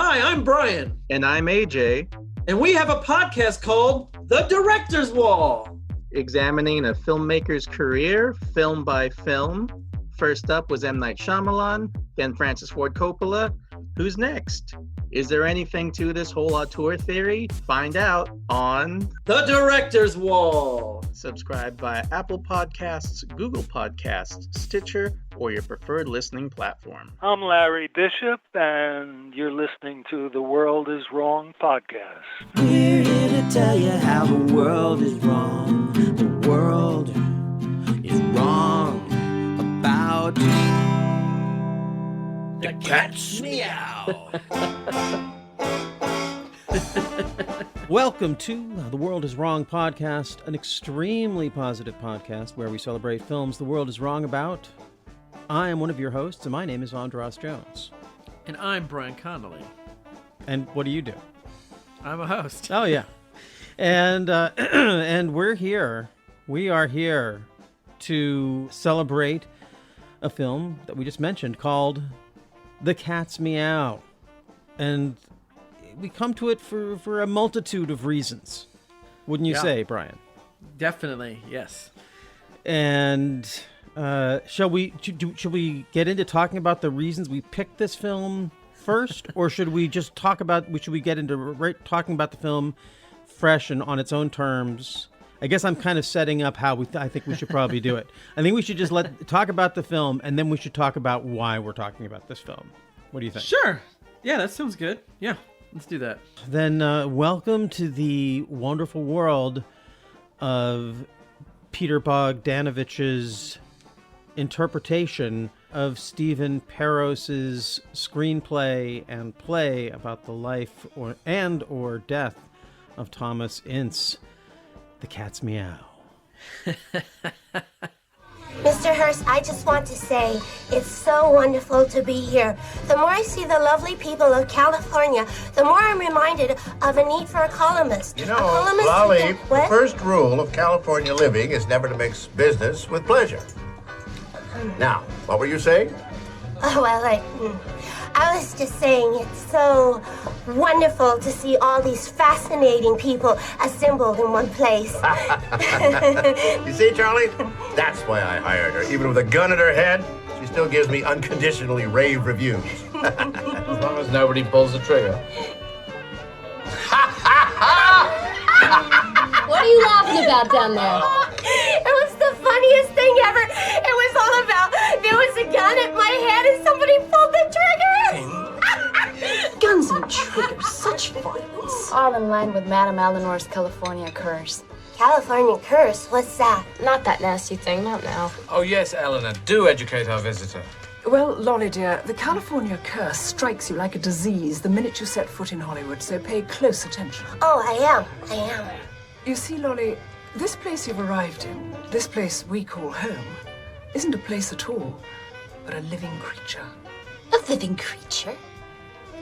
Hi, I'm Bryan. And I'm AJ. And we have a podcast called The Director's Wall, examining a filmmaker's career, film by film. First up was M. Night Shyamalan, then Francis Ford Coppola. Who's next? Is there anything to this whole auteur theory? Find out on The Director's Wall. Subscribe via Apple Podcasts, Google Podcasts, Stitcher, or your preferred listening platform. I'm Larry Bishop, and you're listening to The World Is Wrong podcast. We're here to tell you how the world is wrong. The world is wrong about the cat's meow. Welcome to The World Is Wrong podcast, an extremely positive podcast where we celebrate films the world is wrong about. I am one of your hosts, and my name is Andras Jones. And I'm Bryan Connolly. And what do you do? I'm a host. Oh, yeah. And and we're here. We are here to celebrate a film that we just mentioned called The Cat's Meow. And we come to it for a multitude of reasons. Wouldn't you say, Bryan? Definitely, yes. And should we get into talking about the reasons we picked this film first, or should we just talk about? Should we get into talking about the film fresh and on its own terms? I guess I'm kind of setting up how I think we should probably do it. I think we should just talk about the film, and then we should talk about why we're talking about this film. What do you think? Sure. Yeah, that sounds good. Yeah, let's do that. Then welcome to the wonderful world of Peter Bogdanovich's interpretation of Stephen Peros's screenplay and play about the life or death of Thomas Ince, The Cat's Meow. Mr. Hearst, I just want to say it's so wonderful to be here. The more I see the lovely people of California, the more I'm reminded of a need for a columnist. You know, Lolly, the first rule of California living is never to mix business with pleasure. Now, what were you saying? Oh, well, I was just saying it's so wonderful to see all these fascinating people assembled in one place. You see, Charlie? That's why I hired her. Even with a gun at her head, she still gives me unconditionally rave reviews. As long as nobody pulls the trigger. What are you laughing about down there? It was the funniest thing ever. It was all about there was a gun at my head and somebody pulled the trigger. Guns and triggers, such violence. All in line with Madame Eleanor's California curse. California curse? What's that? Not that nasty thing, not now. Oh, yes, Eleanor, do educate our visitor. Well, Lolly dear, the California curse strikes you like a disease the minute you set foot in Hollywood, so pay close attention. Oh, I am. You see, Lolly, this place you've arrived in, this place we call home, isn't a place at all, but a living creature. A living creature?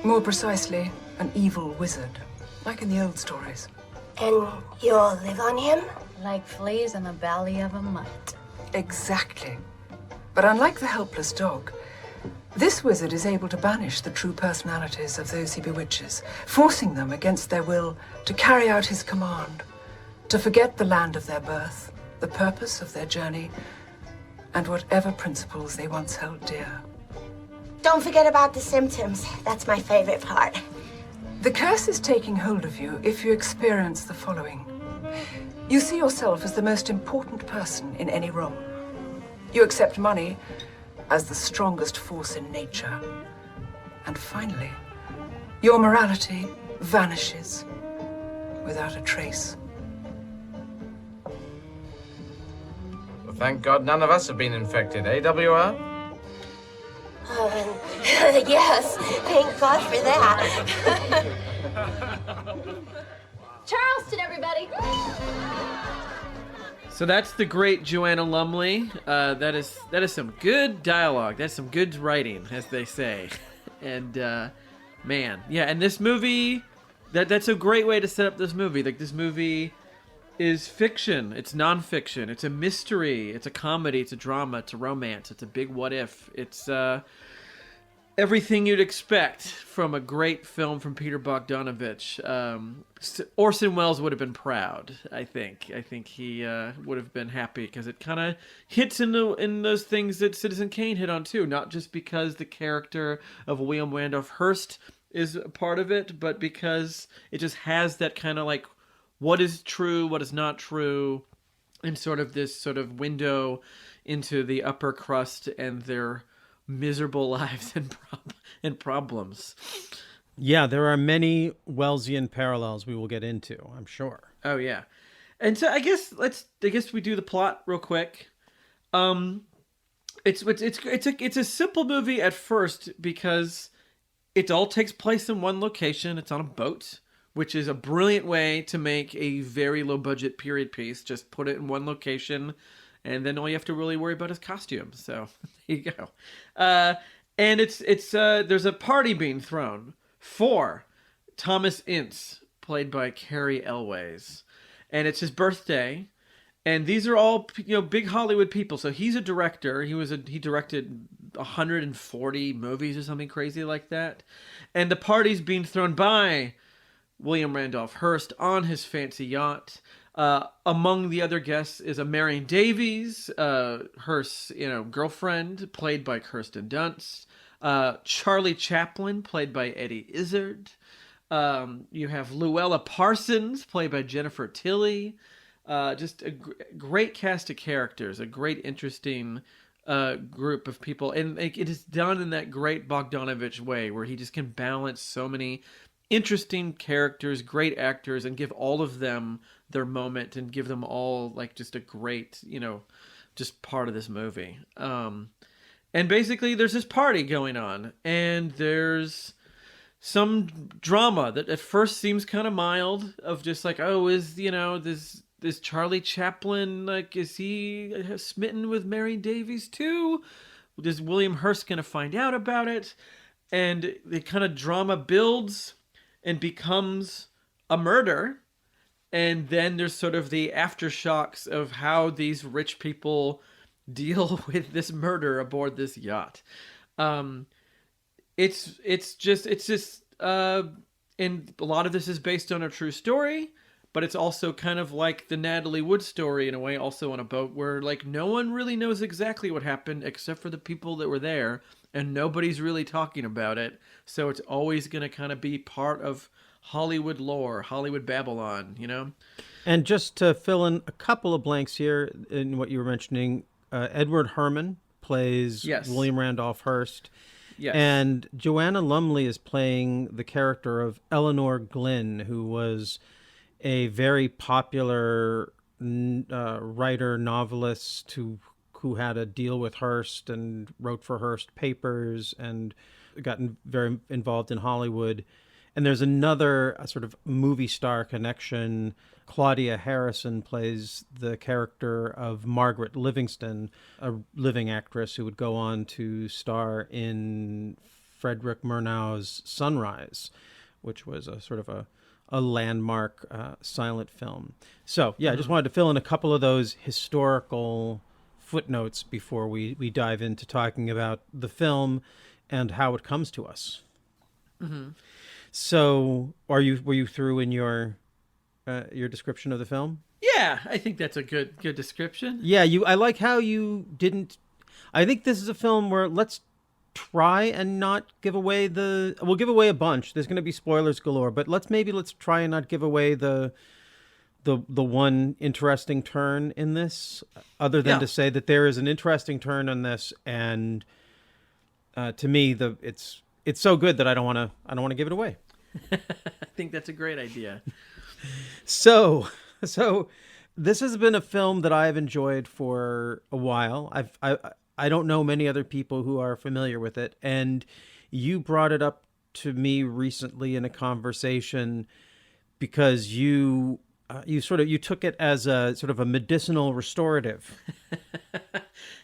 More precisely, an evil wizard, like in the old stories. And you'll live on him? Like fleas in the belly of a mutt. Exactly. But unlike the helpless dog, this wizard is able to banish the true personalities of those he bewitches, forcing them against their will to carry out his command, to forget the land of their birth, the purpose of their journey, and whatever principles they once held dear. Don't forget about the symptoms. That's my favorite part. The curse is taking hold of you if you experience the following. You see yourself as the most important person in any room. You accept money as the strongest force in nature. And finally, your morality vanishes without a trace. Well, thank God none of us have been infected, WR? Yes, thank God for that. Charleston, everybody! So that's the great Joanna Lumley. That is some good dialogue. That's some good writing, as they say. And man, yeah. And this movie, that's a great way to set up this movie. Like, this movie is fiction. It's nonfiction. It's a mystery. It's a comedy. It's a drama. It's a romance. It's a big what if. It's everything you'd expect from a great film from Peter Bogdanovich. Orson Welles would have been proud, I think. I think he would have been happy because it kind of hits in those things that Citizen Kane hit on too. Not just because the character of William Randolph Hearst is a part of it, but because it just has that kind of like what is true, what is not true, and sort of this sort of window into the upper crust and their miserable lives and problems. Yeah, there are many Wellesian parallels we will get into, I'm sure. Oh yeah, and so I guess we do the plot real quick. It's a simple movie at first because it all takes place in one location. It's on a boat, which is a brilliant way to make a very low budget period piece. Just put it in one location. And then all you have to really worry about is costumes. So there you go. And there's a party being thrown for Thomas Ince, played by Cary Elwes, and it's his birthday. And these are all big Hollywood people. So he's a director. He directed 140 movies or something crazy like that. And the party's being thrown by William Randolph Hearst on his fancy yacht. Among the other guests is a Marion Davies, Hearst's girlfriend, played by Kirsten Dunst. Charlie Chaplin, played by Eddie Izzard. You have Luella Parsons, played by Jennifer Tilly. Just a great cast of characters, a great interesting group of people, and it is done in that great Bogdanovich way, where he just can balance so many interesting characters, great actors, and give all of them their moment and give them all like just a great, just part of this movie. And basically there's this party going on and there's some drama that at first seems kind of mild of just like, oh, is, this Charlie Chaplin, like, is he smitten with Marion Davies too? Is William Hearst going to find out about it? And the kind of drama builds and becomes a murder. And then there's sort of the aftershocks of how these rich people deal with this murder aboard this yacht. It's just, and a lot of this is based on a true story, but it's also kind of like the Natalie Wood story in a way, also on a boat where like no one really knows exactly what happened except for the people that were there, and nobody's really talking about it. So it's always going to kind of be part of Hollywood lore, Hollywood Babylon, And just to fill in a couple of blanks here in what you were mentioning, Edward Herrmann plays William Randolph Hearst. Yes. And Joanna Lumley is playing the character of Eleanor Glynn, who was a very popular writer, novelist who had a deal with Hearst and wrote for Hearst papers and gotten very involved in Hollywood. And there's another sort of movie star connection. Claudia Harrison plays the character of Margaret Livingston, a living actress who would go on to star in Frederick Murnau's Sunrise, which was a sort of a landmark silent film. So, yeah, I just wanted to fill in a couple of those historical footnotes before we dive into talking about the film and how it comes to us. Mm-hmm. So, were you through in your description of the film? Yeah, I think that's a good description. Yeah, I like how you didn't. I think this is a film where let's try and not give away we'll give away a bunch. There's going to be spoilers galore, but let's try and not give away the one interesting turn in this, other than to say that there is an interesting turn in this, and to me it's so good that I don't want to give it away. I think that's a great idea. So this has been a film that I've enjoyed for a while. I don't know many other people who are familiar with it, and you brought it up to me recently in a conversation because you took it as a sort of a medicinal restorative.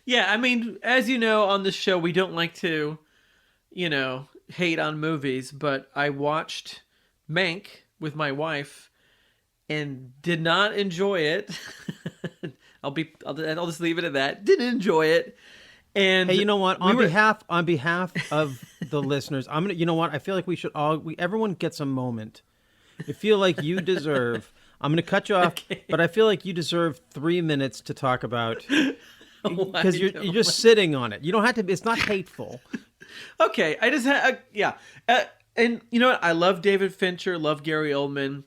Yeah, I mean, as you know, on this show we don't like to, hate on movies, but I watched Mank with my wife and did not enjoy it. I'll just leave it at that. Didn't enjoy it. And hey, you know what? On behalf of the listeners, I'm gonna. You know what? I feel like we should everyone gets a moment. I feel like you deserve. I'm gonna cut you off, but I feel like you deserve 3 minutes to talk about because you're just sitting on it. You don't have to. It's not hateful. Okay, I just had and you know what? I love David Fincher, love Gary Oldman,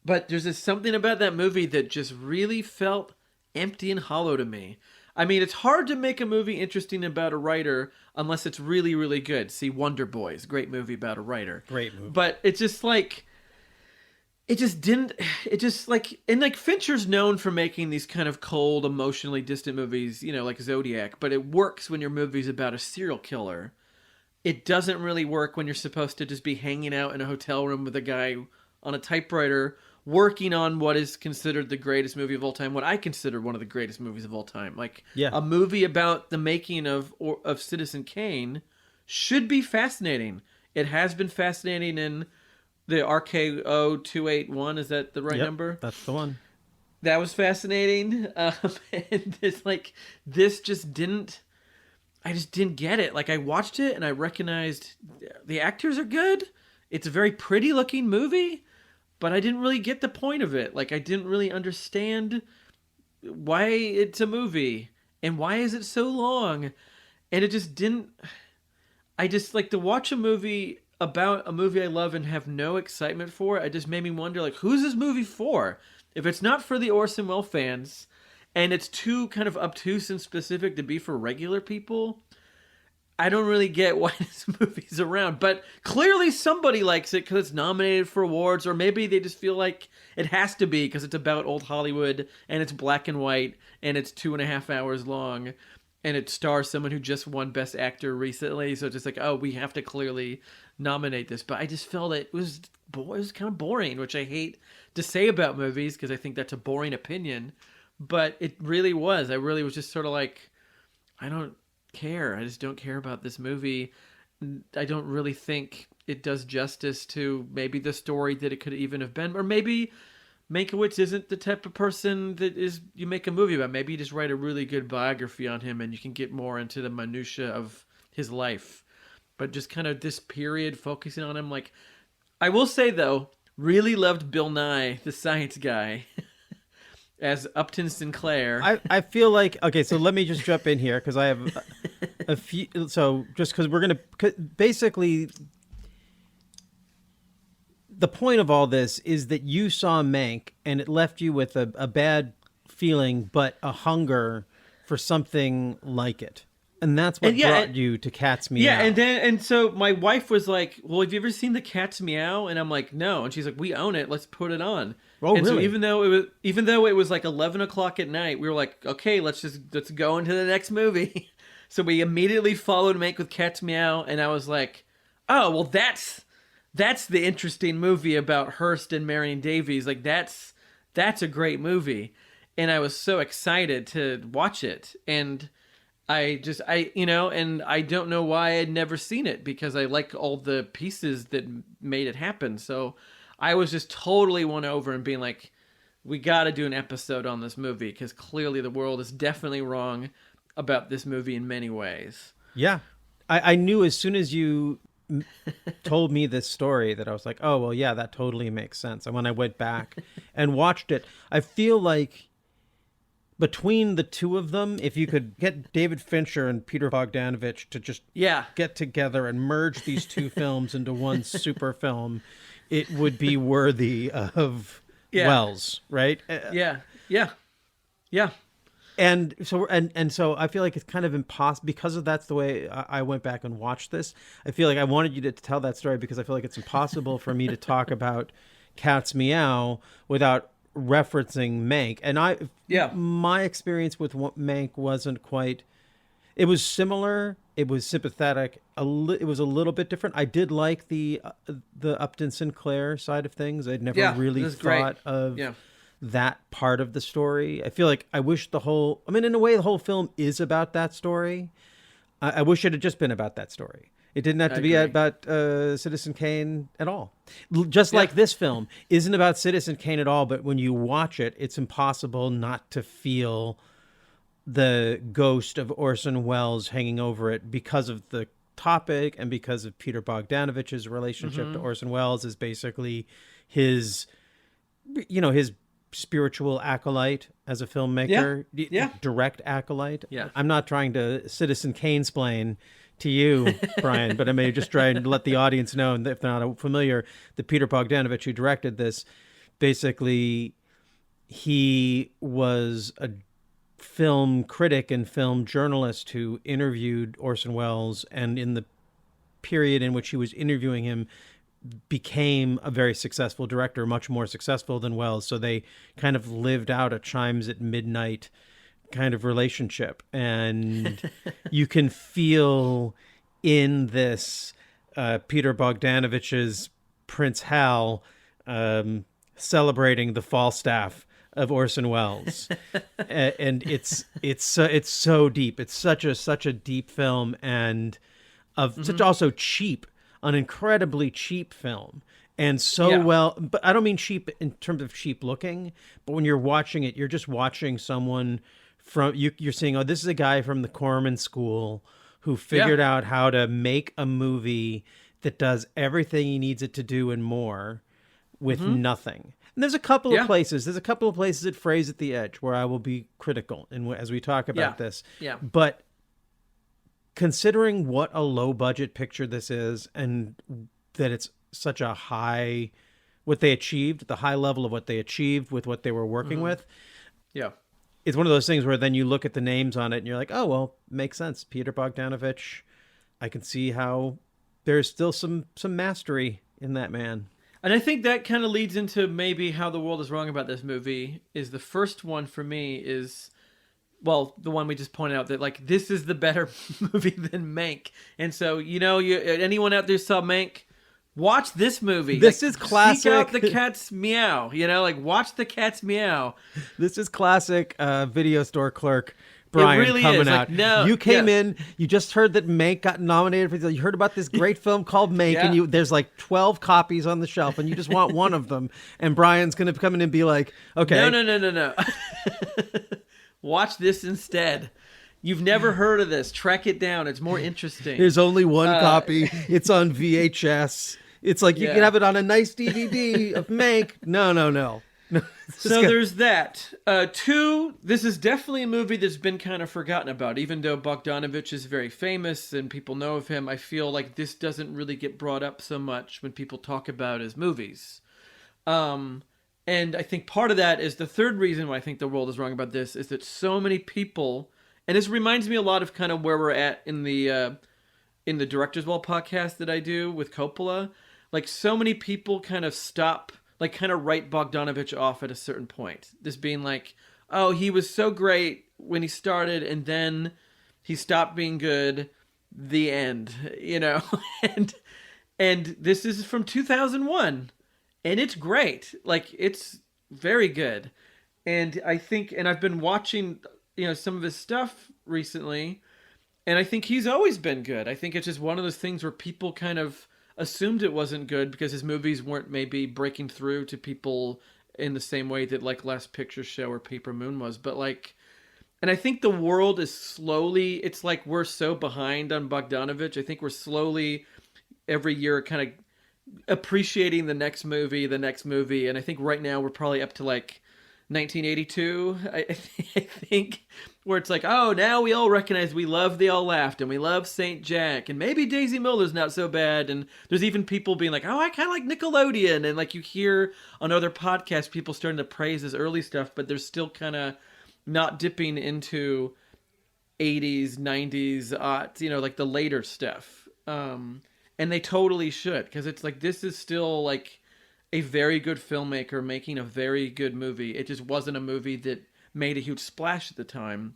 but there's just something about that movie that just really felt empty and hollow to me. I mean, it's hard to make a movie interesting about a writer unless it's really, really good. See Wonder Boys, great movie about a writer. Great movie. But it's just like, and like Fincher's known for making these kind of cold, emotionally distant movies, you know, like Zodiac, but it works when your movie's about a serial killer. It doesn't really work when you're supposed to just be hanging out in a hotel room with a guy on a typewriter working on what is considered the greatest movie of all time, what I consider one of the greatest movies of all time. Like, a movie about the making of Citizen Kane should be fascinating. It has been fascinating in the RKO 281. Is that the right number? That's the one. That was fascinating. And it's like, this just didn't... I just didn't get it. Like, I watched it and I recognized the actors are good. It's a very pretty looking movie, but I didn't really get the point of it. Like, I didn't really understand why it's a movie and why is it so long. And it just didn't... I just, like, to watch a movie about a movie I love and have no excitement for it, it just made me wonder, like, who's this movie for? If it's not for the Orson Welles fans, and it's too kind of obtuse and specific to be for regular people, I don't really get why this movie's around. But clearly somebody likes it because it's nominated for awards, or maybe they just feel like it has to be because it's about old Hollywood, and it's black and white, and it's 2.5 hours long, and it stars someone who just won Best Actor recently, so it's just like, oh, we have to clearly nominate this. But I just felt it was kind of boring, which I hate to say about movies because I think that's a boring opinion. But it really was. I really was just sort of like, I don't care. I just don't care about this movie. I don't really think it does justice to maybe the story that it could even have been. Or maybe Mankiewicz isn't the type of person that is you make a movie about. Maybe you just write a really good biography on him and you can get more into the minutia of his life. But just kind of this period focusing on him. Like, I will say, though, really loved Bill Nye, the science guy. As Upton Sinclair. I feel like, okay, so let me just jump in here because I have a few, so just because we're going to, basically, the point of all this is that you saw Mank and it left you with a bad feeling, but a hunger for something like it. And that's what brought you to Cat's Meow. Yeah, and so my wife was like, well, have you ever seen the Cat's Meow? And I'm like, no. And she's like, we own it. Let's put it on. Oh, and really? So even though it was like 11 o'clock at night, we were like, okay, let's go into the next movie. So we immediately followed Mank with Cat's Meow, and I was like, oh, well, that's the interesting movie about Hearst and Marion Davies. Like, that's a great movie. And I was so excited to watch it. And I don't know why I'd never seen it because I like all the pieces that made it happen. So I was just totally won over and being like, we got to do an episode on this movie because clearly the world is definitely wrong about this movie in many ways. Yeah. I knew as soon as you told me this story that I was like, oh, well, yeah, that totally makes sense. And when I went back and watched it, I feel like between the two of them, if you could get David Fincher and Peter Bogdanovich to just get together and merge these two films into one super film, it would be worthy of Welles, right? Yeah. And so I feel like it's kind of impossible because of that's the way I went back and watched this. I feel like I wanted you to tell that story because I feel like it's impossible for me to talk about Cat's Meow without referencing Mank. And my experience with Mank wasn't quite. It was similar. It was sympathetic. It was a little bit different. I did like the Upton Sinclair side of things. I'd never really thought of that part of the story. I feel like I wish in a way, the whole film is about that story. I wish it had just been about that story. It didn't have to be about Citizen Kane at all. Just like this film isn't about Citizen Kane at all, but when you watch it, it's impossible not to feel the ghost of Orson Welles hanging over it because of the topic and because of Peter Bogdanovich's relationship to Orson Welles is basically his, his spiritual acolyte as a filmmaker. Direct acolyte. Yeah. I'm not trying to Citizen Kane-splain to you, Bryan, but I may just try and let the audience know, and if they're not familiar, that Peter Bogdanovich, who directed this, basically he was a film critic and film journalist who interviewed Orson Welles, and in the period in which he was interviewing him became a very successful director, much more successful than Welles. So they kind of lived out a Chimes at Midnight kind of relationship. And you can feel in this Peter Bogdanovich's Prince Hal celebrating the Falstaff of Orson Welles. And it's so deep. It's such a deep film, and such also cheap, an incredibly cheap film. And well, but I don't mean cheap in terms of cheap looking, but when you're watching it, you're just watching someone from, you're seeing, this is a guy from the Corman School who figured out how to make a movie that does everything he needs it to do and more with nothing. And there's a couple of places. There's a couple of places at Phrase at the Edge where I will be critical as we talk about this. Yeah. But considering what a low budget picture this is, and that it's such a high, what they achieved, the high level of what they achieved with what they were working with. Yeah. It's one of those things where then you look at the names on it and you're like, oh, well, makes sense. Peter Bogdanovich. I can see how there's still some mastery in that man. And I think that kind of leads into maybe how the world is wrong about this movie. Is the first one for me is, well, the one we just pointed out, that like this is the better movie than Mank. And so, anyone out there saw Mank, watch this movie. This is classic. Seek out the cat's meow. Watch the cat's meow. This is classic video store clerk Bryan really coming is. out. Like, no, you came in, you just heard that Mank got nominated for. You heard about this great film called Mank, and there's like 12 copies on the shelf, and you just want one of them. And Bryan's going to come in and be like, okay. No. Watch this instead. You've never heard of this. Track it down. It's more interesting. There's only one copy. It's on VHS. It's like you can have it on a nice DVD of Mank. No. So there's that. Two, this is definitely a movie that's been kind of forgotten about. Even though Bogdanovich is very famous and people know of him, I feel like this doesn't really get brought up so much when people talk about his movies. And I think part of that is the third reason why I think the world is wrong about this is that so many people, and this reminds me a lot of kind of where we're at in the Director's Wall podcast that I do with Coppola. Like so many people kind of write Bogdanovich off at a certain point. This being like, oh, he was so great when he started and then he stopped being good, the end, and this is from 2001 and it's great. Like it's very good. And I think, and I've been watching, some of his stuff recently, and I think he's always been good. I think it's just one of those things where people kind of assumed it wasn't good because his movies weren't maybe breaking through to people in the same way that like Last Picture Show or Paper Moon was. But like, and I think the world is slowly, it's like we're so behind on Bogdanovich. I think we're slowly every year kind of appreciating the next movie. And I think right now we're probably up to like 1982, I think, where it's like, oh, now we all recognize we love They All Laughed and we love Saint Jack and maybe Daisy Miller's not so bad. And there's even people being like, oh, I kind of like Nickelodeon. And like you hear on other podcasts, people starting to praise his early stuff, but they're still kind of not dipping into 80s, 90s, aughts, like the later stuff. And they totally should, because it's like, this is still like a very good filmmaker making a very good movie. It just wasn't a movie that made a huge splash at the time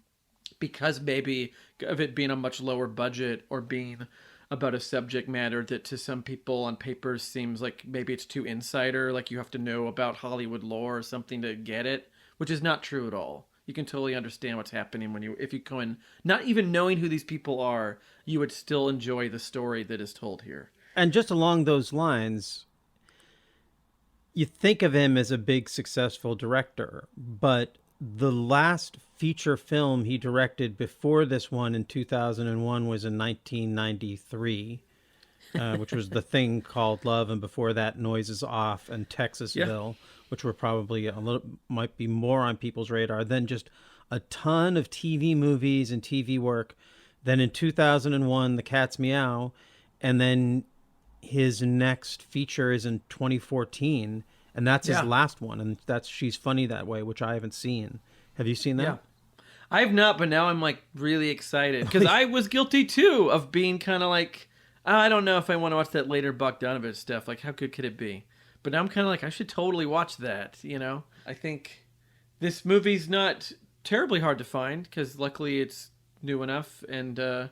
because maybe of it being a much lower budget or being about a subject matter that to some people on paper seems like maybe it's too insider, like you have to know about Hollywood lore or something to get it, which is not true at all. You can totally understand what's happening if you go in not even knowing who these people are, you would still enjoy the story that is told here. And just along those lines, you think of him as a big successful director, but the last feature film he directed before this one in 2001 was in 1993, which was The Thing Called Love, and before that, Noises Off and Texasville, which were probably might be more on people's radar than just a ton of TV movies and TV work. Then in 2001, The Cat's Meow, and then his next feature is in 2014, and that's his last one, and that's She's Funny That Way, which I haven't seen. Have you seen that? Yeah. I have not, but now I'm like really excited because I was guilty too of being kind of like, I don't know if I want to watch that later Bogdanovich stuff. Like, how good could it be? But now I'm kind of like, I should totally watch that. You know, I think this movie's not terribly hard to find because luckily it's new enough, and and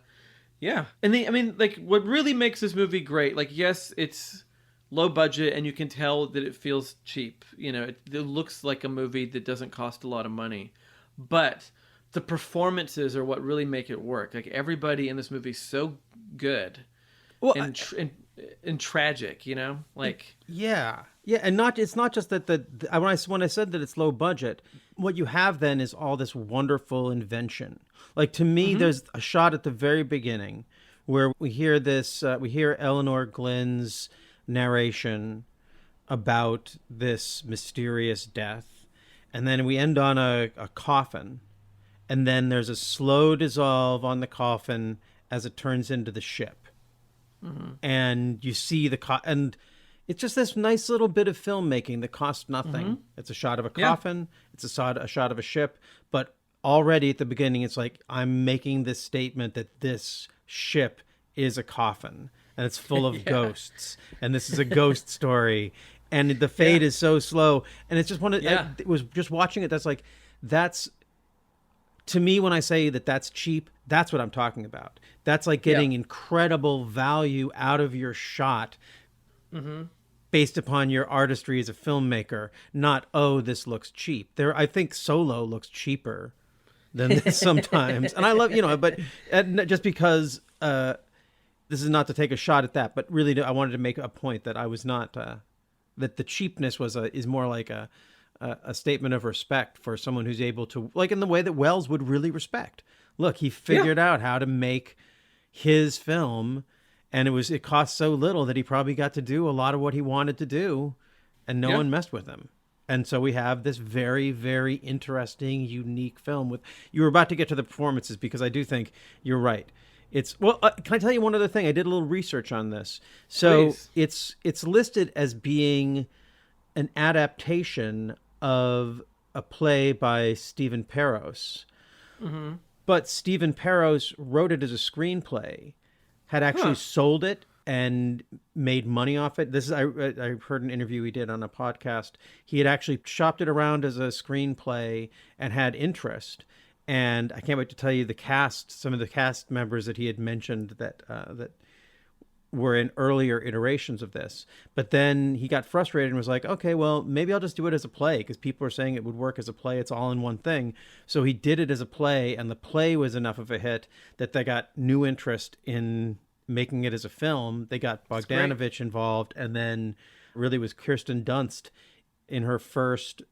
what really makes this movie great, like, yes, it's low budget and you can tell that it feels cheap. You know, it looks like a movie that doesn't cost a lot of money, but the performances are what really make it work. Like, everybody in this movie is so good and tragic, you know, like and it's not just that when I said that it's low budget, what you have then is all this wonderful invention. Like, to me, there's a shot at the very beginning where we hear Eleanor Glenn's narration about this mysterious death, and then we end on a coffin, and then there's a slow dissolve on the coffin as it turns into the ship, and you see and it's just this nice little bit of filmmaking that costs nothing. It's a shot of a coffin, it's a shot of a ship, but already at the beginning it's like, I'm making this statement that this ship is a coffin and it's full of ghosts, and this is a ghost story, and the fade is so slow, and it's just it was just watching it, that's to me, when I say that that's cheap, that's what I'm talking about. That's like getting incredible value out of your shot based upon your artistry as a filmmaker, not, oh, this looks cheap. I think Solo looks cheaper than this sometimes. And I love, but just because this is not to take a shot at that, but really I wanted to make a point that I was not, that the cheapness is more like a statement of respect for someone who's able to, like, in the way that Welles would really respect. Look, he figured out how to make his film, and it cost so little that he probably got to do a lot of what he wanted to do, and no one messed with him. And so we have this very, very interesting, unique film. You were about to get to the performances, because I do think you're right. Can I tell you one other thing? I did a little research on this. So it's listed as being an adaptation of a play by Stephen Peros. But Stephen Peros wrote it as a screenplay, had actually sold it and made money off it. I heard an interview he did on a podcast. He had actually shopped it around as a screenplay and had interest. And I can't wait to tell you some of the cast members that he had mentioned that were in earlier iterations of this. But then he got frustrated and was like, okay, well, maybe I'll just do it as a play, because people are saying it would work as a play. It's all in one thing. So he did it as a play, and the play was enough of a hit that they got new interest in making it as a film. They got Bogdanovich involved, and then really was Kirsten Dunst in her first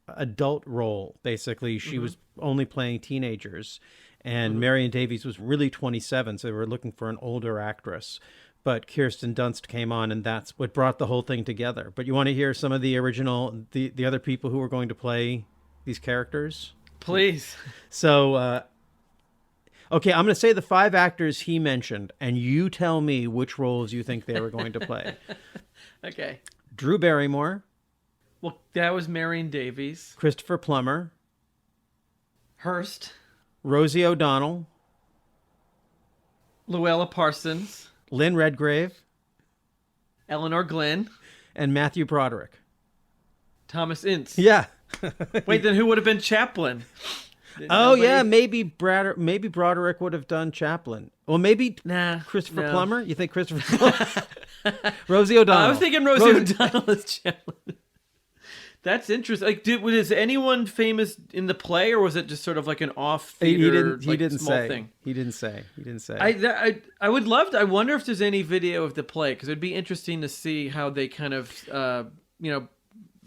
adult role. Basically, she was only playing teenagers, and Marion Davies was really 27, so they were looking for an older actress. But Kirsten Dunst came on, and that's what brought the whole thing together. But you want to hear some of the original, the other people who were going to play these characters? Please. So, okay, I'm going to say the 5 actors he mentioned, and you tell me which roles you think they were going to play. Okay. Drew Barrymore. Well, that was Marion Davies. Christopher Plummer. Hearst. Rosie O'Donnell. Luella Parsons. Lynn Redgrave. Eleanor Glenn. And Matthew Broderick. Thomas Ince. Yeah. Wait, then who would have been Chaplin? Maybe Broderick would have done Chaplin. Well, maybe Christopher Plummer. You think Christopher Plummer? Rosie O'Donnell. I was thinking Rosie O'Donnell as Chaplin. That's interesting. Like, was anyone famous in the play, or was it just sort of like an off theater small thing? He didn't say. I would love to. I wonder if there's any video of the play, because it'd be interesting to see how they kind of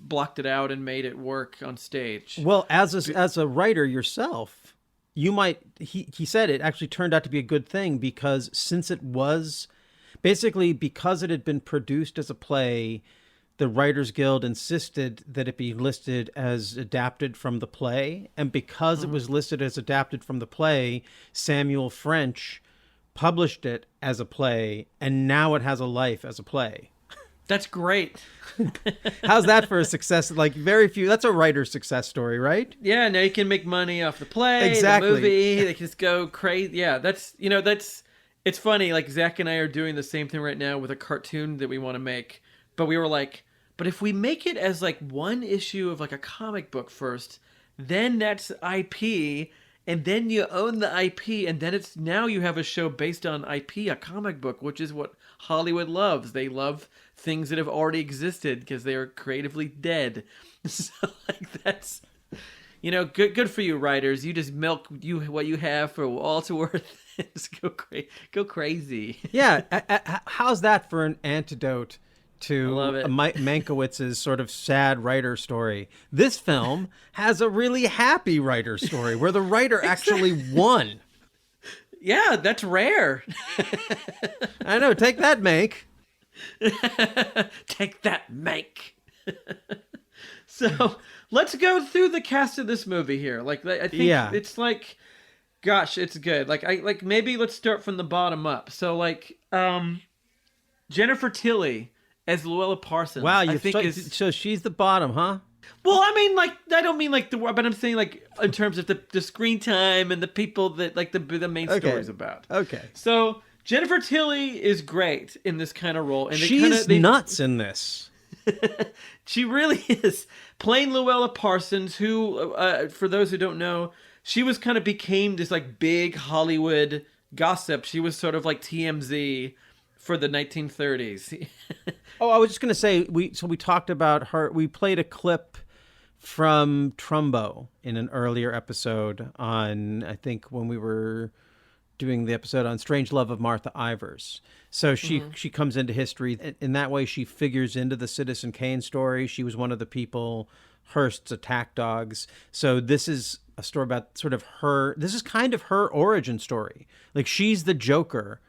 blocked it out and made it work on stage. Well, as a writer yourself, you might, he said it actually turned out to be a good thing, because since it was basically, because it had been produced as a play, the Writers Guild insisted that it be listed as adapted from the play. And because it was listed as adapted from the play, Samuel French published it as a play, and now it has a life as a play. That's great. How's that for a success? Like, very few, that's a writer's success story, right? Yeah, now you can make money off the play, exactly. the movie, they can just go crazy. Yeah, it's funny, like Zach and I are doing the same thing right now with a cartoon that we want to make, but we were like, but if we make it as like one issue of like a comic book first, then that's IP, and then you own the IP, and then it's, now you have a show based on IP, a comic book, which is what Hollywood loves. They love things that have already existed because they are creatively dead. So like that's, good for you writers. You just milk what you have for all it's worth. Just go crazy. Yeah, how's that for an antidote to Mankiewicz's sort of sad writer story? This film has a really happy writer story where the writer actually won. Yeah, that's rare. I know. Take that, Mank. Take that, Mank. So let's go through the cast of this movie here. Like, I think it's like, gosh, it's good. Like, maybe let's start from the bottom up. So like, Jennifer Tilly as Luella Parsons. Wow, so she's the bottom, huh? Well, I mean, like, I don't mean like but I'm saying like in terms of the screen time and the people that like the main story's about. Okay. So Jennifer Tilly is great in this kind of role, and she's nuts in this. She really is, playing Luella Parsons, who, for those who don't know, she was kind of became this like big Hollywood gossip. She was sort of like TMZ for the 1930s. Oh, I was just going to say, we talked about her. We played a clip from Trumbo in an earlier episode on, I think, when we were doing the episode on Strange Love of Martha Ivers. So she comes into history. In that way, she figures into the Citizen Kane story. She was one of the people, Hearst's attack dogs. So this is a story about sort of her. This is kind of her origin story. Like, she's the Joker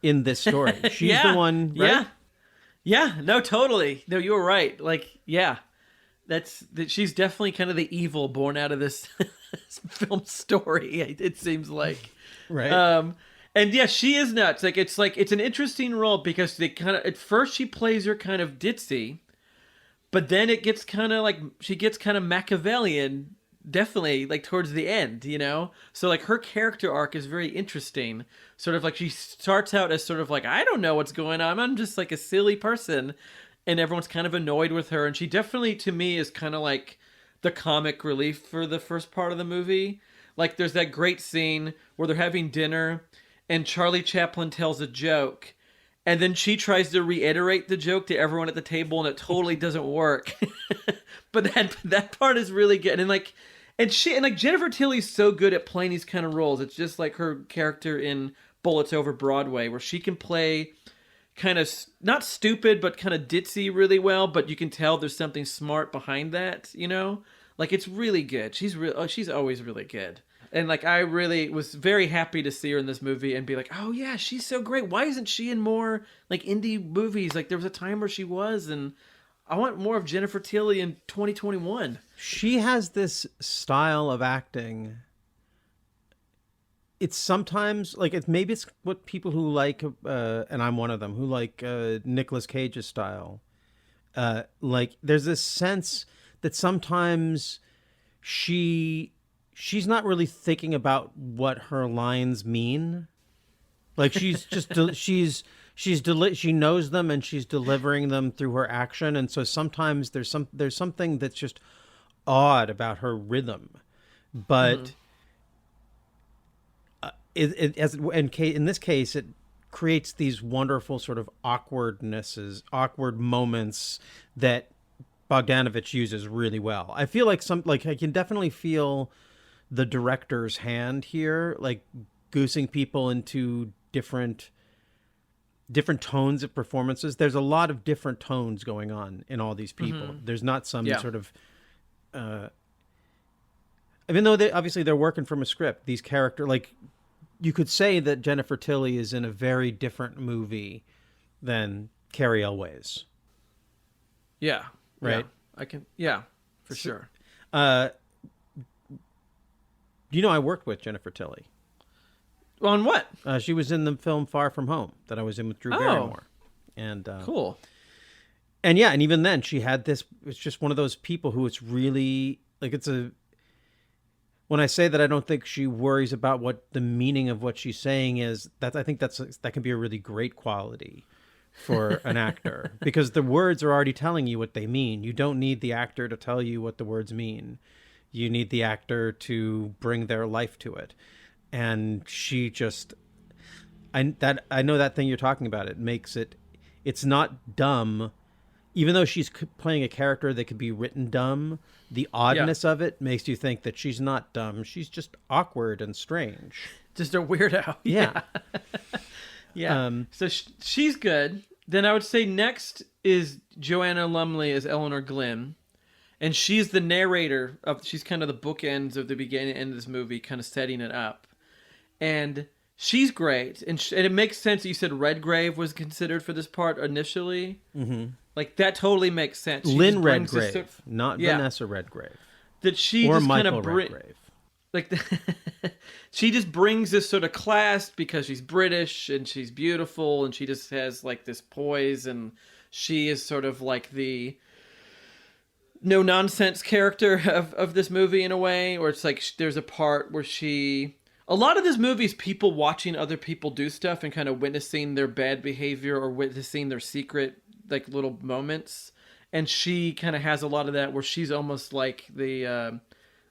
in this story. She's the one, right? Yeah, no, totally. No, you were right. Like, yeah, she's definitely kind of the evil born out of this film story. It seems like, right. And yeah, she is nuts. Like, it's an interesting role because they kind of, at first she plays her kind of ditzy, but then it gets kind of like, she gets kind of Machiavellian, definitely, like towards the end, So like her character arc is very interesting. Sort of like she starts out as sort of like, I don't know what's going on. I'm just like a silly person. And everyone's kind of annoyed with her. And she definitely, to me, is kind of like the comic relief for the first part of the movie. Like, there's that great scene where they're having dinner and Charlie Chaplin tells a joke. And then she tries to reiterate the joke to everyone at the table, and it totally doesn't work. But that part is really good. And Jennifer Tilly's so good at playing these kind of roles. It's just like her character in Bullets Over Broadway, where she can play kind of not stupid, but kind of ditzy really well. But you can tell there's something smart behind that, Like, it's really good. She's always really good. And like, I really was very happy to see her in this movie and be like, oh yeah, she's so great. Why isn't she in more like indie movies? Like, there was a time where she was, and I want more of Jennifer Tilly in 2021. She has this style of acting. It's sometimes like maybe it's what people who like, and I'm one of them, who like Nicolas Cage's style. Like, there's this sense that sometimes she's not really thinking about what her lines mean. Like, she's just she knows them and she's delivering them through her action, and so sometimes there's something that's just odd about her rhythm, but in this case it creates these wonderful sort of awkward moments that Bogdanovich uses really well. I feel like I can definitely feel the director's hand here, like goosing people into different different tones of performances. There's a lot of different tones going on in all these people. Mm-hmm. There's not some sort of, even though obviously they're working from a script, these characters, like you could say that Jennifer Tilly is in a very different movie than Cary Elwes. Yeah. Right. Yeah, for sure. I worked with Jennifer Tilly. On what? She was in the film Far From Home that I was in with Drew Barrymore. And cool. And yeah, and even then she had this, it's just one of those people who it's really like, when I say that I don't think she worries about what the meaning of what she's saying is, I think that can be a really great quality for an actor, because the words are already telling you what they mean. You don't need the actor to tell you what the words mean. You need the actor to bring their life to it. And she just, I know that thing you're talking about. It makes it's not dumb, even though she's playing a character that could be written dumb. The oddness of it makes you think that she's not dumb. She's just awkward and strange. Just a weirdo. Yeah. Yeah. So she's good. Then I would say next is Joanna Lumley as Eleanor Glynn. And she's the narrator she's kind of the bookends of the beginning and end of this movie, kind of setting it up. And she's great. And it makes sense that you said Redgrave was considered for this part initially. Mm-hmm. Like, that totally makes sense. Lynn Redgrave, not Vanessa Redgrave. That she or just Michael kind of Redgrave. Like, she just brings this sort of class because she's British and she's beautiful and she just has like this poise, and she is sort of like the no nonsense character of this movie in a way, where it's like there's a part where a lot of this movie is people watching other people do stuff and kind of witnessing their bad behavior or witnessing their secret like little moments, and she kind of has a lot of that where she's almost like the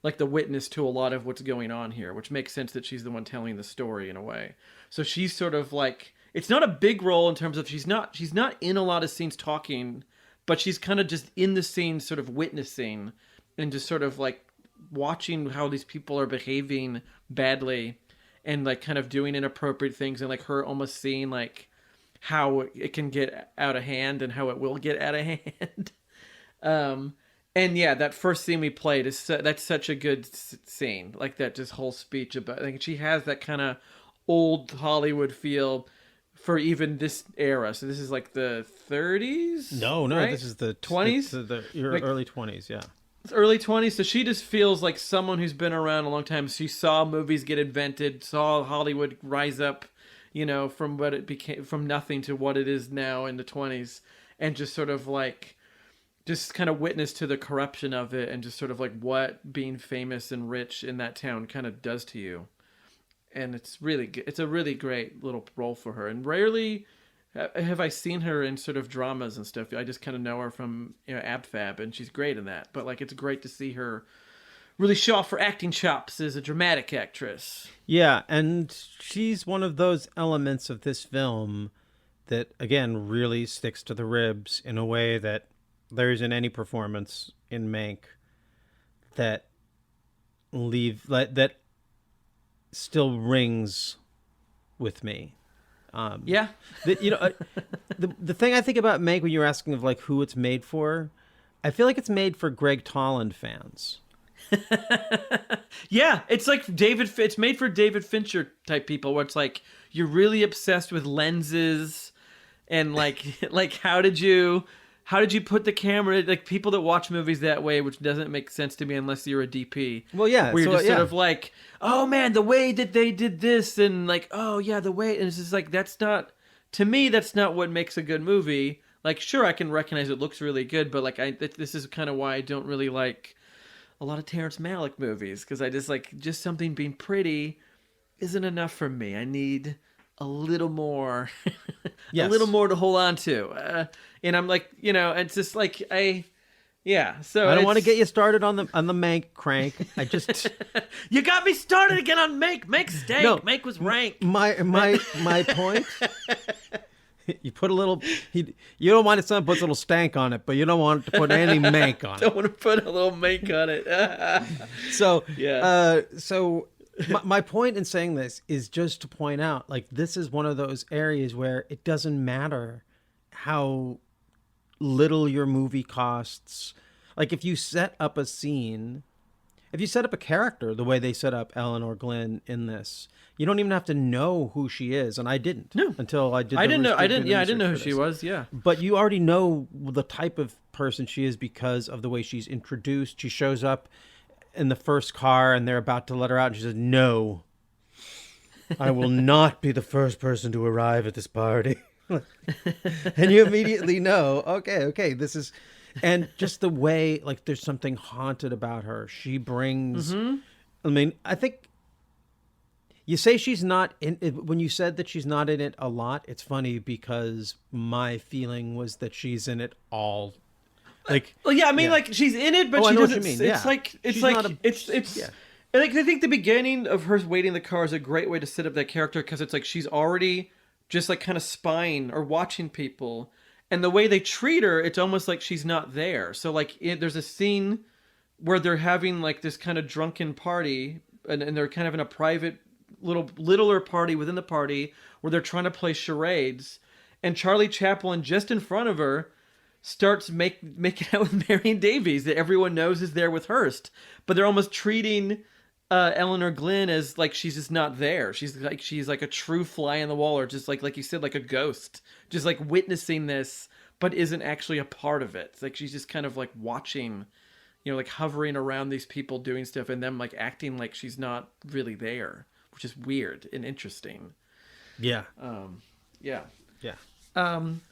witness to a lot of what's going on here, which makes sense that she's the one telling the story in a way. So she's sort of like, it's not a big role in terms of she's not in a lot of scenes talking, but she's kind of just in the scene sort of witnessing and just sort of like watching how these people are behaving badly and like kind of doing inappropriate things, and like her almost seeing like how it can get out of hand and how it will get out of hand. And yeah, that first scene we played that's such a good scene. Like that just whole speech about, I think she has that kind of old Hollywood feel for even this era. So this is like the 30s? No, right? This is the 20s? The like, early 20s, yeah. It's early 20s, so she just feels like someone who's been around a long time. She saw movies get invented, saw Hollywood rise up, from what it became, from nothing to what it is now in the 20s, and just sort of like, just kind of witness to the corruption of it, and just sort of like what being famous and rich in that town kind of does to you. And it's a really great little role for her. And rarely have I seen her in sort of dramas and stuff. I just kind of know her from Ab Fab, and she's great in that. But like, it's great to see her really show off her acting chops as a dramatic actress. Yeah, and she's one of those elements of this film that, again, really sticks to the ribs in a way that there isn't any performance in Mank that still rings with me. Yeah. The thing I think about Mank when you're asking of like who it's made for, I feel like it's made for Greg Toland fans. Yeah, it's like it's made for David Fincher type people, where it's like you're really obsessed with lenses and like how did you put the camera, like people that watch movies that way, which doesn't make sense to me unless you're a DP. Well, yeah, where you're just sort of like, oh man, the way that they did this, and like, oh yeah, the way, and it's just like, that's not what makes a good movie. Like, sure, I can recognize it looks really good, but like, this is kind of why I don't really like a lot of Terrence Malick movies, because I just something being pretty isn't enough for me. I need a little more, yes. A little more to hold on to. And I'm like, it's just like, So I don't want to get you started on the Mank crank. I just you got me started again on Mank. Mank stank. No, Mank was rank. My point. You put a little. You don't want it. Someone puts a little stank on it, but you don't want to put any Mank on it. Don't want to put a little Mank on it. So yeah. my point in saying this is just to point out, like, this is one of those areas where it doesn't matter how little your movie costs. Like, if you set up a scene, if you set up a character the way they set up Eleanor Glynn in this, you don't even have to know who she is, and I didn't. No. Until I did. I didn't know who she was. Yeah. But you already know the type of person she is because of the way she's introduced. She shows up in the first car, and they're about to let her out, and she says, "No, I will not be the first person to arrive at this party." And you immediately know, okay, this is, and just the way, like, there's something haunted about her. She brings, I mean, I think you say she's not in it, when you said that she's not in it a lot, it's funny because my feeling was that she's in it all. Like, well, yeah, I mean, like, she's in it, but she doesn't. It's like She's not a- like, I think the beginning of her waiting in the car is a great way to set up that character, because it's like she's already just like kind of spying or watching people, and the way they treat her, it's almost like she's not there. So like, there's a scene where they're having like this kind of drunken party, and they're kind of in a private littler party within the party where they're trying to play charades, and Charlie Chaplin just in front of her starts making out with Marion Davies, that everyone knows is there with Hearst, but they're almost treating Eleanor Glynn as like she's just not there. She's like a true fly in the wall, or just like you said, like a ghost, just like witnessing this, but isn't actually a part of it. It's like she's just kind of like watching, you know, like hovering around these people doing stuff, and them like acting like she's not really there, which is weird and interesting. Yeah. Yeah. Yeah.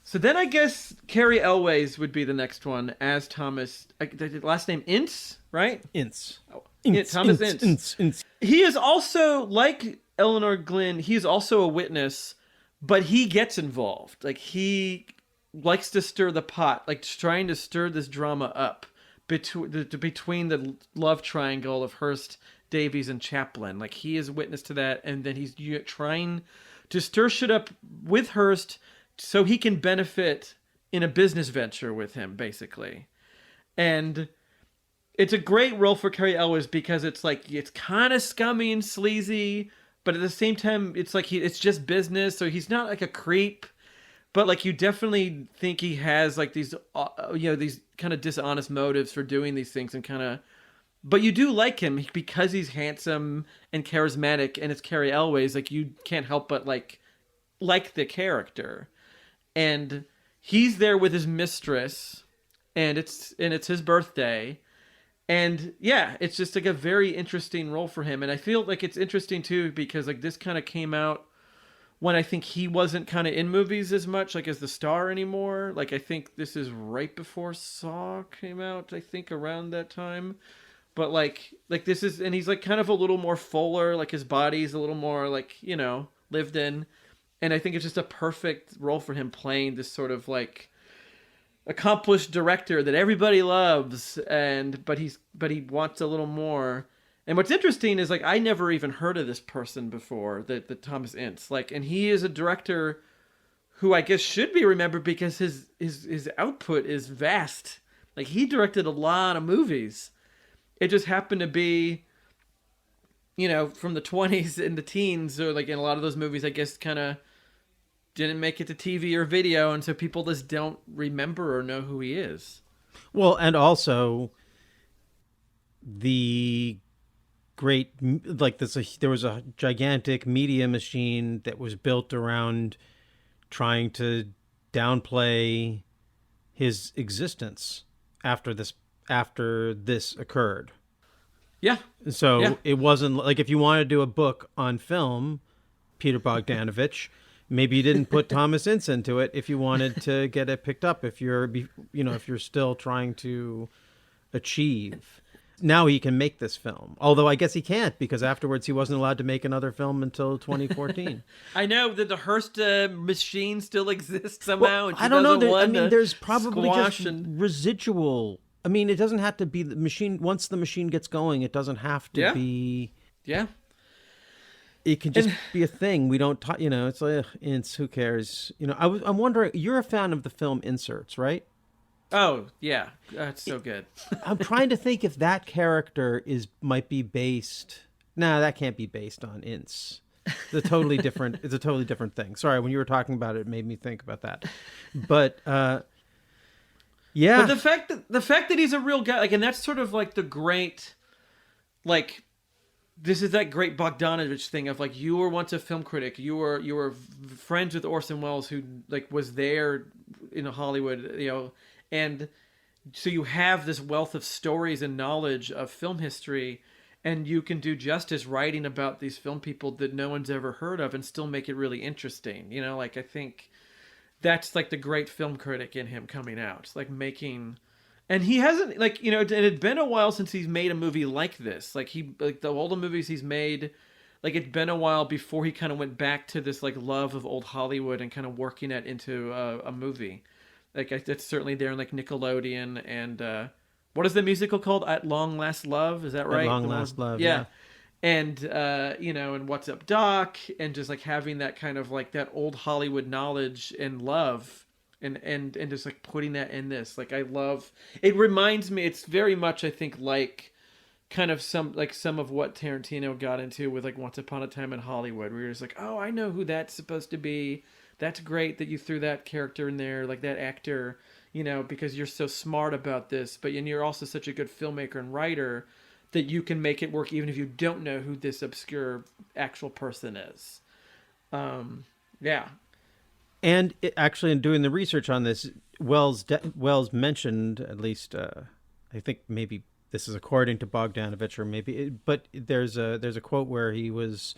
So then I guess Cary Elwes would be the next one as Thomas. The last name Ince, right? Ince. Oh, Thomas Ince. He is also, like Eleanor Glynn, he is also a witness, but he gets involved. Like, he likes to stir the pot, like trying to stir this drama up between the love triangle of Hearst, Davies, and Chaplin. Like, he is witness to that, and then he's trying to stir shit up with Hearst so he can benefit in a business venture with him, basically. And it's a great role for Cary Elwes because it's like, it's kind of scummy and sleazy, but at the same time, it's like it's just business. So he's not like a creep, but like, you definitely think he has like these, these kind of dishonest motives for doing these things, and kind of, but you do like him because he's handsome and charismatic, and it's Cary Elwes. Like, you can't help but like the character. And he's there with his mistress, and it's his birthday. And yeah, it's just like a very interesting role for him. And I feel like it's interesting too, because like this kind of came out when I think he wasn't kind of in movies as much, like as the star anymore. Like, I think this is right before Saw came out, I think around that time. But like this is, and he's like kind of a little more fuller, like his body's a little more like, you know, lived in. And I think it's just a perfect role for him, playing this sort of like accomplished director that everybody loves, but he wants a little more. And what's interesting is, like, I never even heard of this person before, the Thomas Ince. Like, and he is a director who I guess should be remembered because his output is vast. Like, he directed a lot of movies. It just happened to be, you know, from the 20s and the teens, or like in a lot of those movies, I guess, kind of didn't make it to TV or video, and so people just don't remember or know who he is. Well, and also the great, like, there was a gigantic media machine that was built around trying to downplay his existence after this occurred. Yeah. So yeah. It wasn't like, if you want to do a book on film, Peter Bogdanovich, maybe you didn't put Thomas Ince into it if you wanted to get it picked up, if you're still trying to achieve. Now he can make this film. Although I guess he can't, because afterwards he wasn't allowed to make another film until 2014. I know that the Hearst machine still exists somehow. Well, I don't know. There's probably just residual. I mean, it doesn't have to be the machine. Once the machine gets going, it doesn't have to be. Yeah. It can just be a thing. We don't talk, it's like, Ince, who cares? I'm wondering, you're a fan of the film Inserts, right? Oh, yeah. That's so good. I'm trying to think if that character might be based. nah, that can't be based on ints. It's a totally different thing. Sorry, when you were talking about it, it made me think about that. But yeah. But the fact that he's a real guy, like, and that's sort of like the great, like, this is that great Bogdanovich thing of, like, you were once a film critic, you were friends with Orson Welles, who, like, was there in Hollywood, you know, and so you have this wealth of stories and knowledge of film history, and you can do justice writing about these film people that no one's ever heard of and still make it really interesting. You know, like, I think that's, like, the great film critic in him coming out. It's like making... And he hasn't, like, you know, it had been a while since he's made a movie like this. Like, all the movies he's made, like, it's been a while before he kind of went back to this, like, love of old Hollywood and kind of working it into a movie. Like, it's certainly there in, like, Nickelodeon and... what is the musical called? At Long Last Love? Is that right? At Long Last Love, yeah. And, you know, and What's Up, Doc? And just, like, having that kind of, like, that old Hollywood knowledge and love and just, like, putting that in this. Like, I love... It reminds me, it's very much, I think, like, kind of some of what Tarantino got into with, like, Once Upon a Time in Hollywood, where you're just like, oh, I know who that's supposed to be. That's great that you threw that character in there, like, that actor... You know, because you're so smart about this, and you're also such a good filmmaker and writer that you can make it work even if you don't know who this obscure actual person is. Yeah. And actually, in doing the research on this, Welles mentioned, at least, I think maybe this is according to Bogdanovich, or maybe, but there's a quote where he was